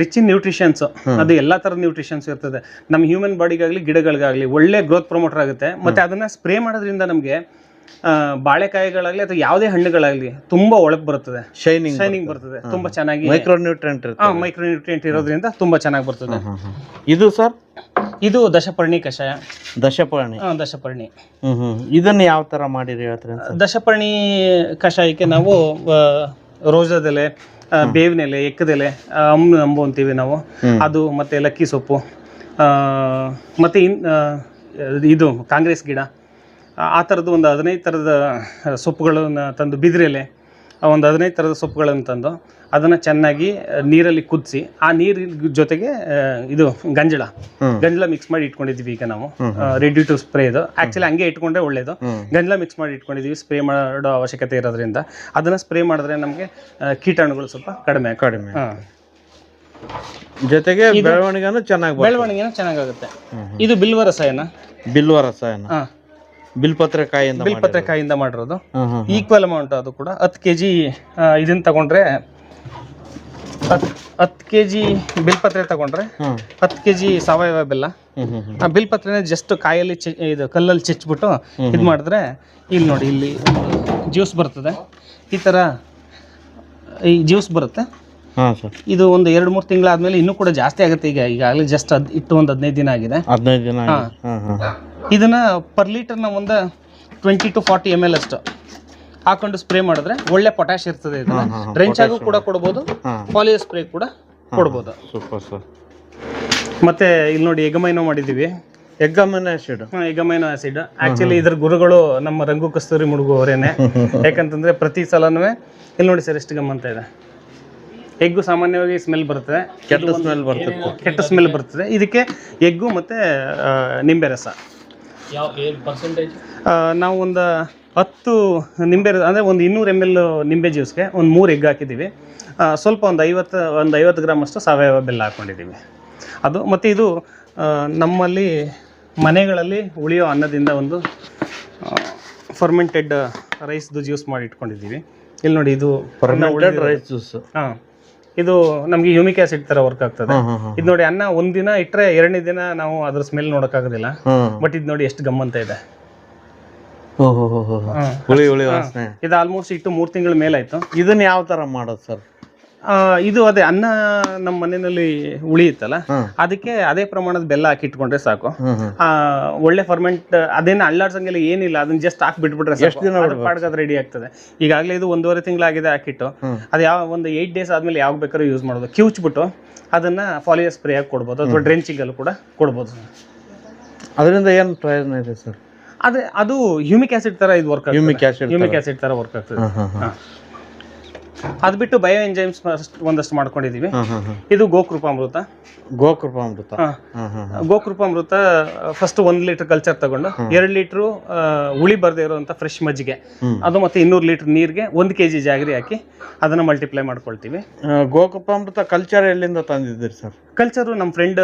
ರಿಚ್ ಇನ್ ನ್ಯೂಟ್ರಿಷನ್ಸ್. ಅದು ಎಲ್ಲಾ ತರದ ನ್ಯೂಟ್ರಿಷನ್ಸ್ ಇರ್ತದೆ. ನಮ್ಮ ಹ್ಯೂಮನ್ ಬಾಡಿಗಾಗ್ಲಿ ಗಿಡಗಳಿಗಾಗ್ಲಿ ಒಳ್ಳೆ ಗ್ರೋತ್ ಪ್ರಮೋಟರ್ ಆಗುತ್ತೆ. ಮತ್ತೆ ಅದನ್ನ ಸ್ಪ್ರೇ ಮಾಡೋದ್ರಿಂದ ನಮಗೆ ಬಾಳೆಕಾಯಿಗಳಾಗ್ಲಿ ಅಥವಾ ಯಾವುದೇ ಹಣ್ಣುಗಳಾಗ್ಲಿ ತುಂಬಾ ಒಳಗ್ ಬರ್ತದೆ, ಶೈನಿಂಗ್ ಬರ್ತದೆ, ತುಂಬಾ ಚೆನ್ನಾಗಿ ಮೈಕ್ರೋನ್ಯೂಟ್ರಿಯೆಂಟ್ ಇರೋದ್ರಿಂದ ತುಂಬಾ ಚೆನ್ನಾಗಿ ಬರ್ತದೆ.
ಇದು ಸರ್
ಇದು ದಶಪರ್ಣಿ ಕಷಾಯ. ದಶಪರ್ಣಿ
ಇದನ್ನ ಯಾವ ತರ ಮಾಡಿರಿ ಹೇಳ್ತೀರಾ?
ದಶಪರ್ಣಿ ಕಷಾಯಕ್ಕೆ ನಾವು ರೋಜದೆಲೆ, ಬೇವಿನೆಲೆ, ಎಕ್ಕದೆಲೆ, ಅಂಬು ಅಂತೀವಿ ನಾವು, ಅದು ಮತ್ತೆ ಲಕ್ಕಿ ಸೊಪ್ಪು, ಮತ್ತೆ ಇದು ಕಾಂಗ್ರೆಸ್ ಗಿಡ, ಆ ಥರದ್ದು ಒಂದು 15 ಥರದ ಸೊಪ್ಪುಗಳನ್ನು ತಂದು, ಬಿದಿರೆಲೆ ಒಂದು 15 ಥರದ ಸೊಪ್ಪುಗಳನ್ನು ತಂದು ಅದನ್ನು ಚೆನ್ನಾಗಿ ನೀರಲ್ಲಿ ಕುದಿಸಿ, ಆ ನೀರಿನ ಜೊತೆಗೆ ಇದು ಗಂಜಳ ಮಿಕ್ಸ್ ಮಾಡಿ ಇಟ್ಕೊಂಡಿದ್ವಿ. ಈಗ ನಾವು ರೆಡಿ ಟು ಸ್ಪ್ರೇ. ಇದು ಆ್ಯಕ್ಚುಲಿ ಹಂಗೆ ಇಟ್ಕೊಂಡ್ರೆ ಒಳ್ಳೇದು. ಗಂಜಲ ಮಿಕ್ಸ್ ಮಾಡಿ ಇಟ್ಕೊಂಡಿದ್ವಿ, ಸ್ಪ್ರೇ ಮಾಡೋ ಅವಶ್ಯಕತೆ ಇರೋದ್ರಿಂದ. ಅದನ್ನು ಸ್ಪ್ರೇ ಮಾಡಿದ್ರೆ ನಮಗೆ ಕೀಟಾಣುಗಳು ಸ್ವಲ್ಪ ಕಡಿಮೆ.
ಜೊತೆಗೆ ಬೆಳವಣಿಗೆನೂ
ಚೆನ್ನಾಗಾಗುತ್ತೆ. ಇದು ಬಿಲ್ವ ರಸಾಯನ. ಬಿಲ್ಪತ್ರೆಕಾಯಿಯಿಂದ ಮಾಡಿರೋದು. ಈಕ್ವಲ್ ಅಮೌಂಟ್ ಅದು ಕೂಡ 10 kg ಇದನ್ನ ತಗೊಂಡ್ರೆ 10 kg ಬಿಲ್ಪತ್ರೆ ತಗೊಂಡ್ರೆ 10 kg ಸಾವಯವ ಬೆಲ್ಲ. ಆ ಬಿಲ್ಪತ್ರೆನ ಜಸ್ಟ್ ಕಾಯಲ್ಲಿ ಇದು ಕಲ್ಲಲ್ಲಿ ಚೆಚ್ಬಿಟ್ಟು ಇದು ಮಾಡಿದ್ರೆ ಇಲ್ಲಿ ನೋಡಿ, ಇಲ್ಲಿ ಜ್ಯೂಸ್ ಬರ್ತದೆ. ಈ ಥರ ಈ ಜ್ಯೂಸ್ ಬರುತ್ತೆ. ಇದು ಒಂದು 2-3 ತಿಂಗಳಾದ್ಮೇಲೆ ಇನ್ನೂ ಕೂಡ ಜಾಸ್ತಿ ಆಗುತ್ತೆ. ಈಗಾಗಲೇ ಜಸ್ಟ್ ಇಟ್ಟು ಒಂದು 15 ದಿನ ಆಗಿದೆ. ಇದನ್ನ ಪರ್ ಲೀಟರ್ನ ಒಂದು 20 to 40 ml ಅಷ್ಟು ಹಾಕೊಂಡು ಸ್ಪ್ರೇ ಮಾಡಿದ್ರೆ ಒಳ್ಳೆ ಪೊಟ್ಯಾಶ್ ಇರ್ತದೆ. ಇದನ್ನ ಡ್ರೆಂಚ್ ಆಗು ಕೂಡ ಕೊಡ್ಬೋದು, ಫಾಲಿಯರ್ ಸ್ಪ್ರೇ ಕೂಡ ಕೊಡ್ಬೋದು. ಮತ್ತೆ ಇಲ್ಲಿ ನೋಡಿ ಎಗಮೈನೋ ಮಾಡಿದೀವಿ. ಎಗಮೈನೋ ಆಸಿಡ್ ಆಕ್ಚುಲಿ ಇದ್ರ ಗುರುಗಳು ನಮ್ಮ ರಂಗು ಕಸ್ತೂರಿ ಮುಡುಗು ಅವರೇನೆ. ಯಾಕಂತಂದ್ರೆ ಪ್ರತಿ ಸಲನೂ ಇಲ್ಲಿ ನೋಡಿ ಸರ್ ಎಷ್ಟು ಗಮ್ ಅಂತ ಇದೆ. ಎಗ್ಗು ಸಾಮಾನ್ಯವಾಗಿ ಸ್ಮೆಲ್ ಬರ್ತದೆ, ಕೆಟ್ಟ ಸ್ಮೆಲ್ ಬರ್ತದೆ. ಇದಕ್ಕೆ ಎಗ್ಗು ಮತ್ತೆ ನಿಂಬೆ ರಸ. ನಾವು ಒಂದು 10 ನಿಂಬೆ ಅಂದರೆ ಒಂದು 200 ml ನಿಂಬೆ ಜ್ಯೂಸ್ಗೆ ಒಂದು 3 ಎಗ್ ಹಾಕಿದ್ದೀವಿ. ಸ್ವಲ್ಪ ಒಂದು 50 ಗ್ರಾಮ್ ಅಷ್ಟು ಸಾವಯವ ಬೆಲ್ಲ ಹಾಕ್ಕೊಂಡಿದ್ದೀವಿ. ಅದು ಮತ್ತು ಇದು ನಮ್ಮಲ್ಲಿ ಮನೆಗಳಲ್ಲಿ ಉಳಿಯೋ ಅನ್ನದಿಂದ ಒಂದು ಫರ್ಮೆಂಟೆಡ್ ರೈಸ್ದು ಜ್ಯೂಸ್ ಮಾಡಿ ಇಟ್ಕೊಂಡಿದ್ದೀವಿ. ಇಲ್ಲಿ ನೋಡಿ, ಇದು
ಫರ್ಮೆಂಟೆಡ್ ರೈಸ್ ಜ್ಯೂಸ್.
ಇದು ನಮಗೆ ಹ್ಯೂಮಿಕ್ ಆಸಿಡ್ ತರ ವರ್ಕ್ ಆಗ್ತದೆ. ಇದು ನೋಡಿ, ಅನ್ನ ಒಂದಿನ ಇಟ್ಟರೆ 2ನೇ ದಿನ ನಾವು ಅದ್ರ ಸ್ಮೆಲ್ ನೋಡೋಕ್ಕಾಗೋದಿಲ್ಲ. ಬಟ್ ಇದು ನೋಡಿ ಎಷ್ಟು ಗಮ್ಮಂತ ಇದೆ. ಇದು ಆಲ್ಮೋಸ್ಟ್ ಇಟ್ಟು 3 ತಿಂಗಳ ಮೇಲಾಯ್ತು.
ಇದನ್ನ ಯಾವ ತರ ಮಾಡೋದು ಸರ್?
ಇದು ಅದೇ ಅನ್ನ ನಮ್ಮ ಮನೆಯಲ್ಲಿ ಉಳಿಯುತ್ತಲ್ಲ, ಅದಕ್ಕೆ ಅದೇ ಪ್ರಮಾಣದ ಬೆಲ್ಲ ಹಾಕಿ ಇಟ್ಕೊಂಡ್ರೆ ಸಾಕು. ಒಳ್ಳೆ ಫರ್ಮೆಂಟ್, ಅದೇನು ಅಳ್ಳಾಡ್ಸಂಗೆಲ್ಲ ಏನಿಲ್ಲ, ಅದನ್ನ ಜಸ್ಟ್ ಹಾಕಿ ಬಿಟ್ಬಿಟ್ರೆ ಪಾಡ್ಗದ್ ರೆಡಿ ಆಗ್ತದೆ. ಈಗಾಗಲೇ ಇದು 1.5 ತಿಂಗಳಾಗಿದೆ ಹಾಕಿಟ್ಟು, ಅದು ಯಾವ ಒಂದು 8 days ಆದ್ಮೇಲೆ ಯಾವಾಗ ಬೇಕಾದ್ರೂ ಯೂಸ್ ಮಾಡೋದು. ಕಿವುಚ್ಬಿಟ್ಟು ಅದನ್ನ ಫಾಲಿಯರ್ ಸ್ಪ್ರೇ ಆಗಿ ಕೊಡ್ಬೋದು, ಅಥವಾ ಡ್ರೆಂಚಿಂಗಲ್ಲೂ ಕೂಡ ಕೊಡ್ಬೋದು.
ಅದರಿಂದ ಏನು ಪ್ರಯೋಜನ ಇದೆ ಸರ್?
ಆದ್ರೆ ಅದು ಹ್ಯೂಮಿಕ್ ಆಸಿಡ್ ತರ ಇದು ವರ್ಕ್ ಆಗ್ತದೆ. ಹ್ಯೂಮಿಕ್ ಆಸಿಡ್ ತರ ವರ್ಕ್ ಆಗ್ತದೆ. ಅದ್ ಬಿಟ್ಟು ಬಯೋ ಎಂಜೈಮ್ಸ್ ಒಂದಷ್ಟು ಮಾಡ್ಕೊಂಡಿದೀವಿ. ಇದು ಗೋಕೃಪಾಮೃತ. ಗೋಕೃಪಾಮೃತ ಫಸ್ಟ್ 1 ಲೀಟರ್ ಕಲ್ಚರ್ ತಗೊಂಡು 2 ಲೀಟರ್ ಹುಳಿ ಬರ್ದೇ ಇರುವಂತ ಫ್ರೆಶ್ ಮಜ್ಜಿಗೆ, ಅದು ಮತ್ತೆ 200 ಲೀಟರ್ ನೀರಿಗೆ 1 kg ಜಾಗರಿ ಹಾಕಿ ಅದನ್ನ ಮಲ್ಟಿಪ್ಲೈ ಮಾಡ್ಕೊಳ್ತೀವಿ.
ಗೋಕೃಪಾಮೃತ ಕಲ್ಚರ್ ಎಲ್ಲಿಂದ ತಂದಿದ್ದೀರಿ ಸರ್?
ಕಲ್ಚರ್ ನಮ್ಮ ಫ್ರೆಂಡ್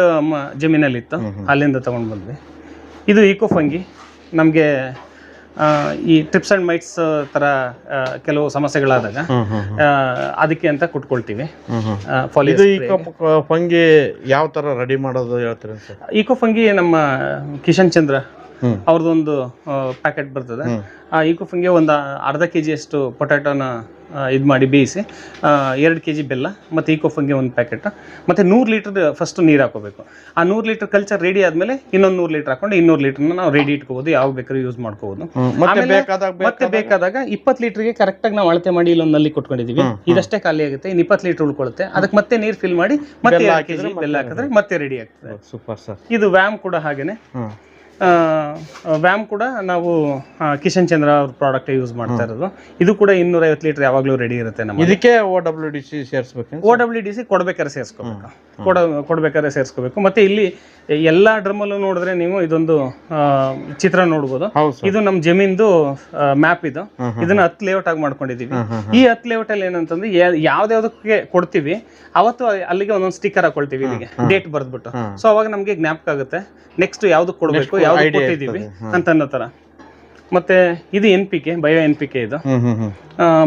ಜಮೀನಲ್ಲಿ ಇತ್ತು, ಅಲ್ಲಿಂದ ತಗೊಂಡ್ ಬಂದ್ವಿ. ಇದು ಈಕೋ ಫಂಗಿ. ನಮಗೆ ಈ ಟ್ರಿಪ್ಸ್ ಅಂಡ್ ಮೈಟ್ಸ್ ತರ ಕೆಲವು ಸಮಸ್ಯೆಗಳಾದಾಗ ಅದಕ್ಕೆ ಅಂತ ಕೊಟ್ಕೊಳ್ತೀವಿ.
ಫಂಗಿ ಯಾವ ತರ ರೆಡಿ ಮಾಡೋದು ಹೇಳ್ತೀರಾ ಸರ್?
ಈಕೋ ಫಂಗಿ ನಮ್ಮ ಕಿಶನ್ ಚಂದ್ರ ಅವ್ರದ್ದೊಂದು ಪ್ಯಾಕೆಟ್ ಬರ್ತದೆ. ಆ ಈಕೋ ಫಂಗಿ ಒಂದು ಅರ್ಧ kg ಅಷ್ಟು ಪೊಟ್ಯಾಟೋನ ಇದು ಮಾಡಿ ಬೇಯಿಸಿ 2 kg ಬೆಲ್ಲ ಮತ್ತು ಈಕೋ ಫಂಗಿ 1 ಪ್ಯಾಕೆಟ್ ಮತ್ತು 100 ಲೀಟರ್ ಫಸ್ಟ್ ನೀರು ಹಾಕೋಬೇಕು. ಆ 100 ಲೀಟರ್ ಕಲ್ಚರ್ ರೆಡಿ ಆದಮೇಲೆ ಇನ್ನೊಂದು 100 ಲೀಟರ್ ಹಾಕೊಂಡು 200 ಲೀಟರ್ನ ನಾವು ರೆಡಿ ಇಟ್ಕೋಬೋದು, ಯಾವಾಗ ಬೇಕಾದ್ರೂ ಯೂಸ್ ಮಾಡ್ಕೋಬೋದು. ಮತ್ತೆ ಬೇಕಾದಾಗ 20 ಲೀಟರ್ಗೆ ಕರೆಕ್ಟಾಗಿ ನಾವು ಅಳತೆ ಮಾಡಿ ಇಲ್ಲೊಂದು ನಲ್ಲಿ ಕೊಟ್ಕೊಂಡಿದ್ದೀವಿ. ಇದಷ್ಟೇ ಖಾಲಿ ಆಗುತ್ತೆ, ಇನ್ನು 20 ಲೀಟರ್ ಉಳ್ಕೊಳ್ಳುತ್ತೆ. ಅದಕ್ಕೆ ಮತ್ತೆ ನೀರು ಫಿಲ್ ಮಾಡಿ ಮತ್ತೆ 2 kg ಬೆಲ್ಲ ಹಾಕಿದ್ರೆ ಮತ್ತೆ ರೆಡಿ ಆಗ್ತದೆ.
Super sir.
ಇದು ವ್ಯಾಮ್ ಕೂಡ ಹಾಗೇನೆ. ವ್ಯಾಮ್ ಕೂಡ ನಾವು ಕಿಶನ್ ಚಂದ್ರ ಅವ್ರ ಪ್ರಾಡಕ್ಟ್ ಯೂಸ್ ಮಾಡ್ತಾ ಇರೋದು. ಇದು ಕೂಡ 250 ಲೀಟರ್ ಯಾವಾಗಲೂ ರೆಡಿ ಇರುತ್ತೆ ನಮ್ಮ.
ಇದಕ್ಕೆ OWDC ಸೇರಿಸಬೇಕು.
OWDC ಕೊಡ್ಬೇಕಾದ್ರೆ ಸೇರಿಸ್ಕೋಬೇಕು. ಮತ್ತೆ ಇಲ್ಲಿ ಎಲ್ಲಾ ಡ್ರಮ್ಮಲ್ಲೂ ನೋಡಿದ್ರೆ ನೀವು ಇದೊಂದು ಚಿತ್ರ ನೋಡ್ಬೋದು. ಇದು ನಮ್ಮ ಜಮೀನ್ದು ಮ್ಯಾಪ್. ಇದನ್ನ 10 ಲೇಔಟ್ ಆಗಿ ಮಾಡ್ಕೊಂಡಿದೀವಿ. ಈ 10 ಲೇಔಟ್ ಅಲ್ಲಿ ಏನಂತಂದ್ರೆ ಯಾವ್ದಾವ್ದಕ್ಕೆ ಕೊಡ್ತೀವಿ ಅವತ್ತು ಅಲ್ಲಿಗೆ ಒಂದೊಂದು ಸ್ಟಿಕ್ಕರ್ ಹಾಕೊಳ್ತೀವಿ, ಇಲ್ಲಿಗೆ ಡೇಟ್ ಬರ್ದ್ಬಿಟ್ಟು. ಸೊ ಅವಾಗ ನಮ್ಗೆ ಜ್ಞಾಪಕ ಆಗುತ್ತೆ ನೆಕ್ಸ್ಟ್ ಯಾವ್ದಕ್ ಕೊಡ್ಬೇಕು, ಯಾವ್ದು ಕೊಟ್ಟಿದೀವಿ ಅಂತ ಅನ್ನೋ ತರ. ಮತ್ತೆ ಇದು NPK, ಬಯೋ NPK. ಇದು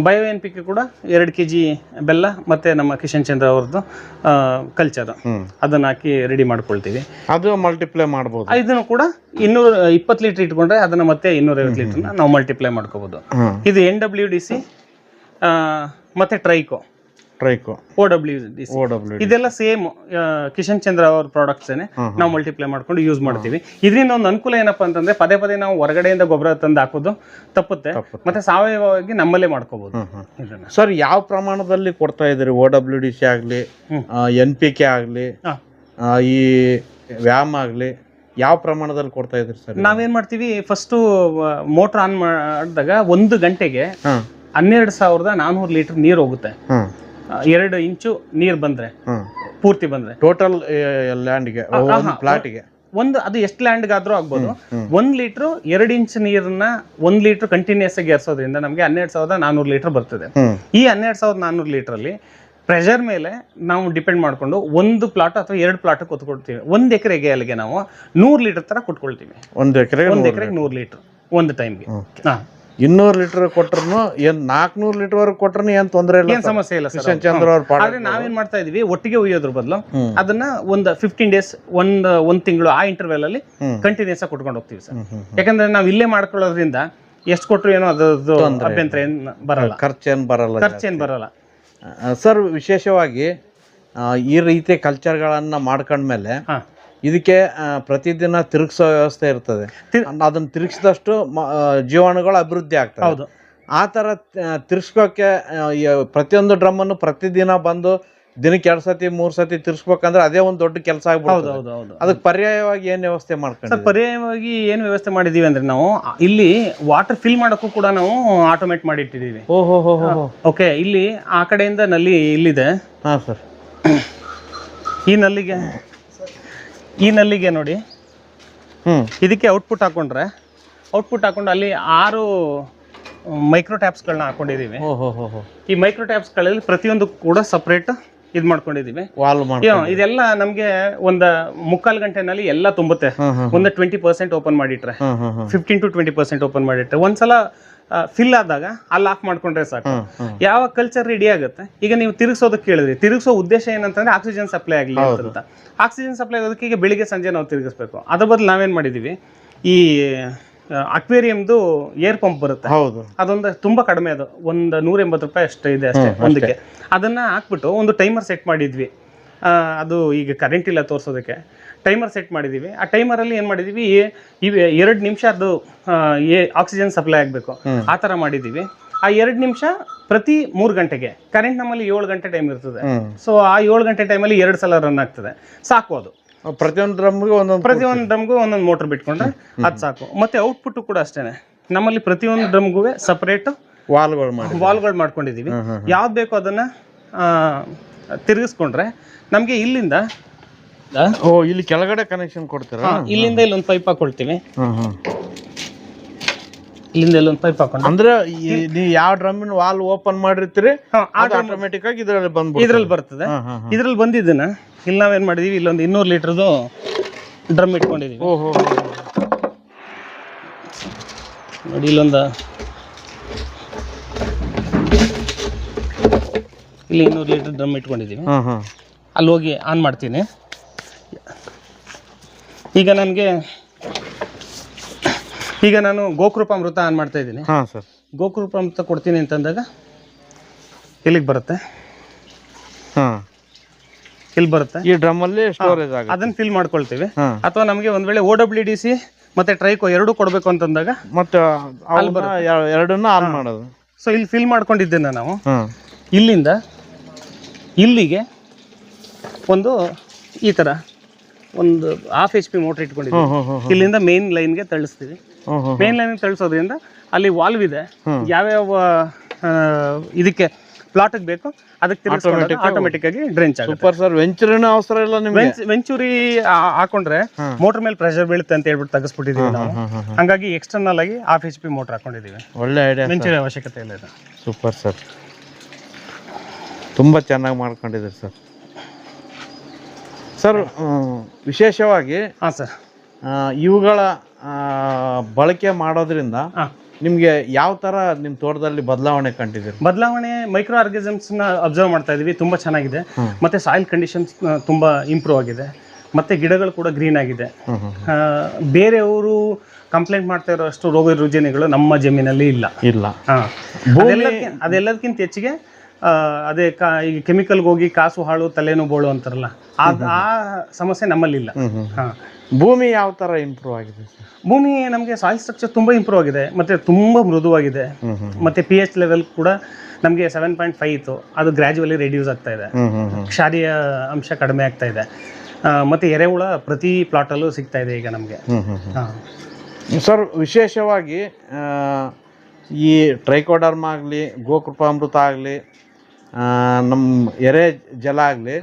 ಬಯೋ NPK ಕೂಡ 2 kg ಬೆಲ್ಲ ಮತ್ತೆ ನಮ್ಮ ಕಿಶನ್ ಚಂದ್ರ ಅವ್ರದ್ದು ಕಲ್ಚರ್, ಅದನ್ನ ಹಾಕಿ ರೆಡಿ ಮಾಡ್ಕೊಳ್ತೀವಿ.
ಅದು ಮಲ್ಟಿಪ್ಲೈ ಮಾಡಬಹುದು.
ಇದನ್ನು ಕೂಡ 220 ಲೀಟರ್ ಇಟ್ಕೊಂಡ್ರೆ ಅದನ್ನ ಮತ್ತೆ 250 ಲೀಟರ್ನ ನಾವು ಮಲ್ಟಿಪ್ಲೈ ಮಾಡ್ಕೋಬಹುದು. ಇದು NWDC ಮತ್ತೆ ಟ್ರೈಕೋ OWDC. ಇದೆಲ್ಲ ಸೇಮ್ ಕಿಶನ್ ಚಂದ್ರ ಅವ್ರ ಪ್ರಾಡಕ್ಟ್ಸ್ ನಾವು ಮಲ್ಟಿಪ್ಲೈ ಮಾಡ್ಕೊಂಡು ಯೂಸ್ ಮಾಡ್ತೀವಿ. ಇದರಿಂದ ಒಂದು ಅನುಕೂಲ ಏನಪ್ಪಾ ಅಂತಂದ್ರೆ ಪದೇ ನಾವು ಹೊರಗಡೆಯಿಂದ ಗೊಬ್ಬರ ತಂದು ಹಾಕೋದು ತಪ್ಪುತ್ತೆ, ಮತ್ತೆ ಸಾವಯವವಾಗಿ ನಮ್ಮಲ್ಲೇ ಮಾಡ್ಕೋಬಹುದು.
ಸರ್, ಯಾವ ಪ್ರಮಾಣದಲ್ಲಿ ಕೊಡ್ತಾ ಇದ್ರಿ? OWDC ಆಗ್ಲಿ, NPK ಆಗ್ಲಿ, ಈ ವ್ಯಾಮ್ ಆಗ್ಲಿ, ಯಾವ ಪ್ರಮಾಣದಲ್ಲಿ ಕೊಡ್ತಾ ಇದ್ರಿ ಸರ್?
ನಾವೇನ್ ಮಾಡ್ತೀವಿ, ಫಸ್ಟ್ ಮೋಟರ್ ಆನ್ ಮಾಡಿದಾಗ 1 ಗಂಟೆಗೆ 12,400 ಲೀಟರ್ ನೀರು ಹೋಗುತ್ತೆ. 2 ಇಂಚು ನೀರು ಬಂದ್ರೆ, ಪೂರ್ತಿ ಬಂದ್ರೆ ಟೋಟಲ್
ಲ್ಯಾಂಡ್ಗೆ, ಫ್ಲಾಟ್ಗೆ
ಅದು ಎಷ್ಟು ಲ್ಯಾಂಡ್ಗಾದ್ರೂ ಆಗ್ಬೋದು. 1 ಲೀಟರ್ 2 ಇಂಚ್ ನೀರನ್ನ 1 ಲೀಟರ್ ಕಂಟಿನ್ಯೂಸ್ ಆಗಿ ಏರ್ಸೋದ್ರಿಂದ ನಮಗೆ 12,400 ಲೀಟರ್ ಬರ್ತದೆ. ಈ 12,400 ಲೀಟರ್ ಅಲ್ಲಿ ಪ್ರೆಷರ್ ಮೇಲೆ ನಾವು ಡಿಪೆಂಡ್ ಮಾಡ್ಕೊಂಡು 1 ಪ್ಲಾಟ್ ಅಥವಾ 2 ಪ್ಲಾಟ್ ಕೊತ್ಕೊಳ್ತೀವಿ. 1 ಎಕರೆಗೆ ಅಲ್ಲಿಗೆ ನಾವು 100 ಲೀಟರ್ ತರ ಕೊಟ್ಕೊಳ್ತೀವಿ. 1 ಎಕರೆಗೆ 100 ಲೀಟರ್ ಒಂದು ಟೈಮ್ಗೆ.
200 ಲೀಟರ್ ಕೊಟ್ರು ಏನ್ 400 ಲೀಟರ್ ವರೆಗೆ ಕೊಟ್ರು ಏನ್ ತೊಂದರೆ ಇಲ್ಲ,
ಏನ್ ಸಮಸ್ಯೆ ಇಲ್ಲ
ಕಿಶನ್ ಚಂದ್ರ ಅವ್ರ.
ಆದ್ರೆ ನಾವೇನ್ ಮಾಡ್ತಾ ಇದೀವಿ, ಒಟ್ಟಿಗೆ ಉಯ್ಯೋದ್ರ ಬದಲು ಅದನ್ನ ಒಂದು 15 ಡೇಸ್, ಒಂದ್ ತಿಂಗಳು ಆ ಇಂಟರ್ವೆಲ್ ಅಲ್ಲಿ ಕಂಟಿನ್ಯೂಸ್ ಆಗಿ ಕೊಟ್ಕೊಂಡು ಹೋಗ್ತೀವಿ ಸರ್. ಯಾಕಂದ್ರೆ ನಾವು ಇಲ್ಲೇ ಮಾಡ್ಕೊಳ್ಳೋದ್ರಿಂದ ಎಷ್ಟು ಕೊಟ್ರು ಏನೋ ಅದ್ರದ್ದು ಅಭ್ಯಂತರ ಏನ್ ಬರಲ್ಲ, ಖರ್ಚೇನ್ ಬರಲ್ಲ
ಸರ್. ವಿಶೇಷವಾಗಿ ಈ ರೀತಿ ಕಲ್ಚರ್ಗಳನ್ನ ಮಾಡ್ಕೊಂಡ್ಮೇಲೆ ಇದಕ್ಕೆ ಪ್ರತಿದಿನ ತಿರುಗಿಸೋ ವ್ಯವಸ್ಥೆ ಇರ್ತದೆ. ಅದನ್ನ ತಿರುಗಿಸಿದಷ್ಟು ಜೀವಾಣುಗಳು ಅಭಿವೃದ್ಧಿ ಆಗ್ತದೆ. ಆ ತರ ತಿರ್ಸ್ಕೋಕೆ ಪ್ರತಿಯೊಂದು ಡ್ರಮ್ ಅನ್ನು ಪ್ರತಿದಿನ ಬಂದು ದಿನಕ್ಕೆ 2 ಸತಿ 3 ಸತಿ ತಿರ್ಸ್ಬೇಕಂದ್ರೆ ಅದೇ ಒಂದು ದೊಡ್ಡ ಕೆಲಸ ಆಗ್ಬಿಡುತ್ತೆ. ಅದಕ್ಕೆ ಪರ್ಯಾಯವಾಗಿ ಏನ್ ವ್ಯವಸ್ಥೆ ಮಾಡ್ಕೊಂಡು?
ಪರ್ಯಾಯವಾಗಿ ಏನ್ ವ್ಯವಸ್ಥೆ ಮಾಡಿದೀವಿ ಅಂದ್ರೆ, ನಾವು ಇಲ್ಲಿ ವಾಟರ್ ಫಿಲ್ ಮಾಡೋಕ್ಕೂ ಕೂಡ ನಾವು ಆಟೋಮೇಟ್ ಮಾಡಿ ಇಟ್ಟಿದೀವಿ. ಓಕೆ, ಇಲ್ಲಿ ಆ ಕಡೆಯಿಂದ ನಲ್ಲಿ ಇಲ್ಲಿದೆ.
ಹಾ ಸರ್.
ಈ ನಲ್ಲಿಗೆ ನೋಡಿ, ಇದಕ್ಕೆ ಔಟ್ಪುಟ್ ಹಾಕೊಂಡು ಅಲ್ಲಿ 6 ಮೈಕ್ರೋ ಟ್ಯಾಪ್ಸ್ಗಳನ್ನ ಹಾಕೊಂಡಿದೀವಿ. ಈ ಮೈಕ್ರೋ ಟ್ಯಾಪ್ಸ್ಗಳಲ್ಲಿ ಪ್ರತಿಯೊಂದು ಕೂಡ ಸಪರೇಟ್ ಇದು ಮಾಡ್ಕೊಂಡಿದೀವಿ. ಇದೆಲ್ಲ ನಮ್ಗೆ ಒಂದು 3/4 ಗಂಟೆನಲ್ಲಿ ಎಲ್ಲ ತುಂಬುತ್ತೆ. ಒಂದು 20% ಓಪನ್ ಮಾಡಿಟ್ರೆ, 15 to 20% ಓಪನ್ ಮಾಡಿಟ್ರೆ, ಒಂದ್ಸಲ ಫಿಲ್ ಆದಾಗ ಅಲ್ಲಿ ಆಫ್ ಮಾಡ್ಕೊಂಡ್ರೆ ಸಾಕು. ಯಾವ ಕಲ್ಚರ್ ರೆಡಿ ಆಗುತ್ತೆ. ಈಗ ನೀವು ತಿರುಗಿಸೋದಕ್ಕೆ ಕೇಳಿದ್ರಿ, ತಿರುಗಿಸೋ ಉದ್ದೇಶ ಏನಂತಂದ್ರೆ ಆಕ್ಸಿಜನ್ ಸಪ್ಲೈ ಆಗಲಿ ಅಂತ. ಆಕ್ಸಿಜನ್ ಸಪ್ಲೈ ಆಗೋದಕ್ಕೆ ಈಗ ಬೆಳಿಗ್ಗೆ ಸಂಜೆ ನಾವು ತಿರುಗಿಸ್ಬೇಕು. ಅದ್ರ ಬದಲು ನಾವೇನ್ ಮಾಡಿದೀವಿ, ಈ ಅಕ್ವೇರಿಯಂದು ಏರ್ ಪಂಪ್ ಬರುತ್ತೆ,
ಹೌದು,
ಅದೊಂದು ತುಂಬಾ ಕಡಿಮೆ, ಅದು ಒಂದು 180 ರೂಪಾಯಿ ಅಷ್ಟು ಇದೆ ಅಷ್ಟೇ ಒಂದಕ್ಕೆ. ಅದನ್ನ ಹಾಕ್ಬಿಟ್ಟು ಒಂದು ಟೈಮರ್ ಸೆಟ್ ಮಾಡಿದ್ವಿ. ಅದು ಈಗ ಕರೆಂಟ್ ಇಲ್ಲ ತೋರಿಸೋದಕ್ಕೆ, ಟೈಮರ್ ಸೆಟ್ ಮಾಡಿದೀವಿ. ಆ ಟೈಮರಲ್ಲಿ ಏನು ಮಾಡಿದೀವಿ, 2 ನಿಮಿಷ ಅದು ಆಕ್ಸಿಜನ್ ಸಪ್ಲೈ ಆಗಬೇಕು ಆ ಥರ ಮಾಡಿದ್ದೀವಿ. ಆ 2 ನಿಮಿಷ ಪ್ರತಿ 3 ಗಂಟೆಗೆ. ಕರೆಂಟ್ ನಮ್ಮಲ್ಲಿ 7 ಗಂಟೆ ಟೈಮ್ ಇರ್ತದೆ. ಸೊ ಆ 7 ಗಂಟೆ ಟೈಮಲ್ಲಿ 2 ಸಲ ರನ್ ಆಗ್ತದೆ, ಸಾಕು. ಅದು
ಪ್ರತಿಯೊಂದು ಡ್ರಮ್ಗೂ
ಒಂದೊಂದು ಮೋಟರ್ ಬಿಟ್ಕೊಂಡ್ರೆ ಅದು ಸಾಕು. ಮತ್ತೆ ಔಟ್ಪುಟ್ ಕೂಡ ಅಷ್ಟೇನೆ, ನಮ್ಮಲ್ಲಿ ಪ್ರತಿಯೊಂದು ಡ್ರಮ್ಗೂ ಸಪರೇಟ್ ವಾಲ್ಗಳು ಮಾಡ್ಕೊಂಡಿದೀವಿ. ಯಾವ್ದು ಬೇಕೋ ಅದನ್ನ ತಿರುಗಿಸ್ಕೊಂಡ್ರೆ ನಮಗೆ ಇಲ್ಲಿಂದ
ಇಲ್ಲಿ ಕೆಳಗಡೆ ಕನೆಕ್ಷನ್ ಕೊಡ್ತೀರಾ?
ಇಲ್ಲಿಂದ ಇಲ್ಲೊಂದು ಪೈಪ್ ಹಾಕೊಳ್ತೀವಿ. ಇಲ್ಲಿಂದ ಇಲ್ಲೊಂದು ಪೈಪ್ ಹಾಕೊಂಡು,
ಅಂದ್ರೆ ನೀವು ಯಾವ ಡ್ರಮ್ಮಿನ ವಾಲ್ ಓಪನ್ ಮಾಡಿರ್ತೀರಿ ಆಟೋಮೆಟಿಕ್ ಆಗಿ ಇದ್ರಲ್ಲಿ
ಬರ್ತದೆ. ಇದ್ರಲ್ಲಿ ಬಂದಿದ್ದನ್ನ ಇಲ್ಲಿ ನಾವೇನ್ ಮಾಡಿದೀವಿ, ಇಲ್ಲೊಂದು 200 ಲೀಟರ್ದು ಡ್ರಮ್ ಇಟ್ಕೊಂಡಿದೀವಿ. ನೋಡಿ, ಇಲ್ಲಿ 200 ಲೀಟರ್ ಡ್ರಮ್ ಇಟ್ಕೊಂಡಿದೀವಿ. ಅಲ್ಲಿ ಹೋಗಿ ಆನ್ ಮಾಡ್ತೀನಿ. ಈಗ ನಾನು ಗೋಕೃಪಾಮೃತ ಆನ್ ಮಾಡ್ತಾ ಇದ್ದೀನಿ. ಗೋಕೃಪಾಮೃತ ಕೊಡ್ತೀನಿ ಅಂತಂದಾಗ ಇಲ್ಲಿಗೆ ಬರುತ್ತೆ, ಇಲ್ಲಿ ಬರುತ್ತೆ.
ಈ ಡ್ರಮ್ ಅಲ್ಲಿ ಸ್ಟೋರೇಜ್ ಆಗುತ್ತೆ,
ಅದನ್ನ ಫಿಲ್ ಮಾಡ್ಕೊಳ್ತೀವಿ. ಅಥವಾ ನಮಗೆ ಒಂದ್ ವೇಳೆ OWDC ಮತ್ತೆ ಟ್ರೈಕೋ ಎರಡೂ ಕೊಡ್ಬೇಕು ಅಂತಂದಾಗ
ಮತ್ತೆ ಎರಡನ್ನ ಆನ್ ಮಾಡೋದು.
ಸೊ ಇಲ್ಲಿ ಫಿಲ್ ಮಾಡ್ಕೊಂಡಿದ್ದೇನೆ ನಾವು. ಇಲ್ಲಿಂದ ಇಲ್ಲಿಗೆ ಒಂದು ಈ ತರ ಒಂದು 1/2 HP ಮೋಟರ್ ಇಟ್ಕೊಂಡಿದ್ದೀವಿ. ಇಲ್ಲಿಂದ ಮೇನ್ ಲೈನ್ಗೆ ತಳಿಸ್ತೀವಿ. ಮೇನ್ ಲೈನ್ ತಳಿಸೋದ್ರಿಂದ ಅಲ್ಲಿ ವಾಲ್ವ್ ಇದೆ, ಯಾವ್ಯಾವ ಇದಕ್ಕೆ ಪ್ಲಾಟ್ ಬೇಕು ಅದಕ್ಕೆ ಆಟೋಮೆಟಿಕ್ ಆಗಿ ಡ್ರೆಂಚ್ ಆಗುತ್ತೆ.
ಸೂಪರ್ ಸರ್, ವೆಂಚುರಿನ ಅವಸರ ಇಲ್ಲ ನಿಮಗೆ.
ವೆಂಚುರಿ ಹಾಕೊಂಡ್ರೆ ಮೋಟರ್ ಮೇಲೆ ಪ್ರೆಷರ್ ಬೀಳುತ್ತೆ ಅಂತ ಹೇಳ್ಬಿಟ್ಟು ತೆಗೆಸ್ಬಿಟ್ಟಿದೀವಿ ನಾವು. ಹಂಗಾಗಿ ಎಕ್ಸ್ಟರ್ನಲ್ ಆಗಿ 1/2 HP ಮೋಟರ್ ಹಾಕೊಂಡಿದೀವಿ.
ಒಳ್ಳೆ ಐಡಿಯಾ,
ವೆಂಚುರಿ ಅವಶ್ಯಕತೆ ಇಲ್ಲ ಇದು.
ಸೂಪರ್ ಸರ್, ತುಂಬಾ ಚೆನ್ನಾಗಿ ಮಾಡ್ಕೊಂಡಿದ್ದೀರಿ ಸರ್. ಸರ್, ವಿಶೇಷವಾಗಿ ಇವುಗಳ ಬಳಕೆ ಮಾಡೋದ್ರಿಂದ ನಿಮ್ಗೆ ಯಾವ ತರ ನಿಮ್ ತೋಟದಲ್ಲಿ ಬದಲಾವಣೆ ಕಂಡಿದ್ದೀರಿ?
ಬದಲಾವಣೆ ಮೈಕ್ರೋ ಆರ್ಗನಿಸಮ್ಸ್ ನ ಅಬ್ಸರ್ವ್ ಮಾಡ್ತಾ ಇದೀವಿ, ತುಂಬಾ ಚೆನ್ನಾಗಿದೆ. ಮತ್ತೆ ಸಾಯಿಲ್ ಕಂಡೀಷನ್ಸ್ ತುಂಬಾ ಇಂಪ್ರೂವ್ ಆಗಿದೆ. ಮತ್ತೆ ಗಿಡಗಳು ಕೂಡ ಗ್ರೀನ್ ಆಗಿದೆ. ಬೇರೆಯವರು ಕಂಪ್ಲೇಂಟ್ ಮಾಡ್ತಾ ಇರೋ ಅಷ್ಟು ರೋಗ ರುಜಿನಗಳು ನಮ್ಮ ಜಮೀನಲ್ಲಿ ಇಲ್ಲ. ಅದೆಲ್ಲದಕ್ಕಿಂತ ಹೆಚ್ಚಿಗೆ ಅದೇ ಈಗ ಕೆಮಿಕಲ್ಗೆ ಹೋಗಿ ಕಾಸು ಹಾಳು ತಲೆನೋವು ಬೋಳು ಅಂತಾರಲ್ಲ, ಆ ಸಮಸ್ಯೆ ನಮ್ಮಲ್ಲಿಲ್ಲ.
ಭೂಮಿ ಯಾವ ತರ ಇಂಪ್ರೂವ್ ಆಗಿದೆ?
ಭೂಮಿ ನಮಗೆ ಸಾಯಿಲ್ ಸ್ಟ್ರಕ್ಚರ್ ತುಂಬಾ ಇಂಪ್ರೂವ್ ಆಗಿದೆ, ಮತ್ತೆ ತುಂಬಾ ಮೃದುವಾಗಿದೆ. ಮತ್ತೆ pH ಲೆವೆಲ್ ಕೂಡ ನಮಗೆ 7.5 ಇತ್ತು, ಅದು ಗ್ರಾಜುವಲಿ ರೆಡ್ಯೂಸ್ ಆಗ್ತಾ ಇದೆ. ಕ್ಷಾರೀಯ ಅಂಶ ಕಡಿಮೆ ಆಗ್ತಾ ಇದೆ. ಮತ್ತೆ ಎರೆಹುಳ ಪ್ರತಿ ಪ್ಲಾಟಲ್ಲೂ ಸಿಗ್ತಾ ಇದೆ ಈಗ ನಮಗೆ.
ಸರ್, ವಿಶೇಷವಾಗಿ ಈ ಟ್ರೈಕೋಡರ್ಮ ಆಗಲಿ, ಗೋಕೃಪಾಮೃತ ಆಗಲಿ, ನಮ್ಮ ಎರೆ ಜಲ ಆಗಲಿ,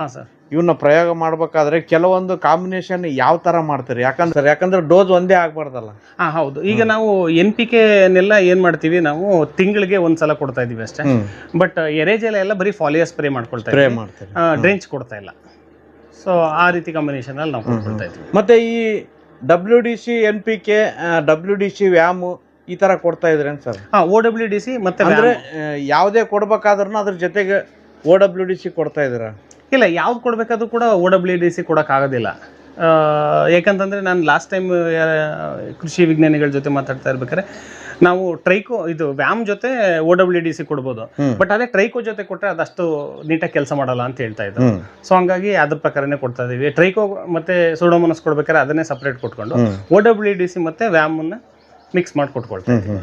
ಇವನ್ನ ಪ್ರಯೋಗ ಮಾಡ್ಬೇಕಾದ್ರೆ ಕೆಲವೊಂದು ಕಾಂಬಿನೇಷನ್ ಯಾವ ತರ ಮಾಡ್ತೀರಿ? ಯಾಕಂದ್ರೆ ಡೋಸ್ ಒಂದೇ ಆಗ್ಬಾರ್ದಲ್ಲ.
ಹೌದು. ಈಗ ನಾವು NPK ನೆಲ್ಲ ಏನ್ ಮಾಡ್ತೀವಿ, ನಾವು ತಿಂಗಳಿಗೆ ಒಂದ್ಸಲ ಕೊಡ್ತಾ ಇದೀವಿ ಅಷ್ಟೇ. ಬಟ್ ಎರೆಜಲ ಎಲ್ಲ ಬರೀ ಫಾಲಿಯರ್ ಸ್ಪ್ರೇ ಮಾಡ್ಕೊಳ್ತಾ ಇದ್ದೀವಿ, ಡ್ರೆಂಚ್ ಕೊಡ್ತಾ ಇಲ್ಲ. ಸೊ ಆ ರೀತಿ ಕಾಂಬಿನೇಷನ್ ಅಲ್ಲಿ ನಾವು ಕೊಡ್ತಾ ಇದ್ದೀವಿ.
ಮತ್ತೆ ಈ WDC NPK, WDC ವ್ಯಾಮ್ ಈ ತರ ಕೊಡ್ತಾ ಇದ್ರೇನು ಸರ್?
OWDC ಮತ್ತೆ
ಅಂದ್ರೆ ಯಾವುದೇ ಕೊಡ್ಬೇಕಾದ್ರೂ ಅದ್ರ ಜೊತೆಗೆ OWDC ಕೊಡ್ತಾ ಇದ್ದೀರಾ?
ಇಲ್ಲ, ಯಾವ್ದು ಕೊಡಬೇಕಾದ್ರೂ ಕೂಡ OWDC ಕೊಡೋಕ್ಕಾಗೋದಿಲ್ಲ. ಯಾಕಂತಂದರೆ ನಾನು ಲಾಸ್ಟ್ ಟೈಮ್ ಕೃಷಿ ವಿಜ್ಞಾನಿಗಳ ಜೊತೆ ಮಾತಾಡ್ತಾ ಇರ್ಬೇಕಾದ್ರೆ ನಾವು ಟ್ರೈಕೋ ಇದು ವ್ಯಾಮ್ ಜೊತೆ OWDC ಕೊಡ್ಬೋದು, ಬಟ್ ಅದೇ ಟ್ರೈಕೋ ಜೊತೆ ಕೊಟ್ಟರೆ ಅದಷ್ಟು ನೀಟಾಗಿ ಕೆಲಸ ಮಾಡಲ್ಲ ಅಂತ ಹೇಳ್ತಾ ಇದ್ರು. ಸೊ ಹಂಗಾಗಿ ಅದ್ರ ಪ್ರಕಾರನೇ ಕೊಡ್ತಾ ಇದೀವಿ. ಟ್ರೈಕೋ ಮತ್ತೆ ಸೂಡೋಮೋನಾಸ್ ಕೊಡ್ಬೇಕಾದ್ರೆ ಅದನ್ನೇ ಸಪ್ರೇಟ್ ಕೊಟ್ಕೊಂಡು OWDC ಮತ್ತೆ ವ್ಯಾಮನ್ನ ಮಿಕ್ಸ್ ಮಾಡಿ ಕೊಟ್ಕೊಳ್ತಾ ಇದ್ದೀವಿ.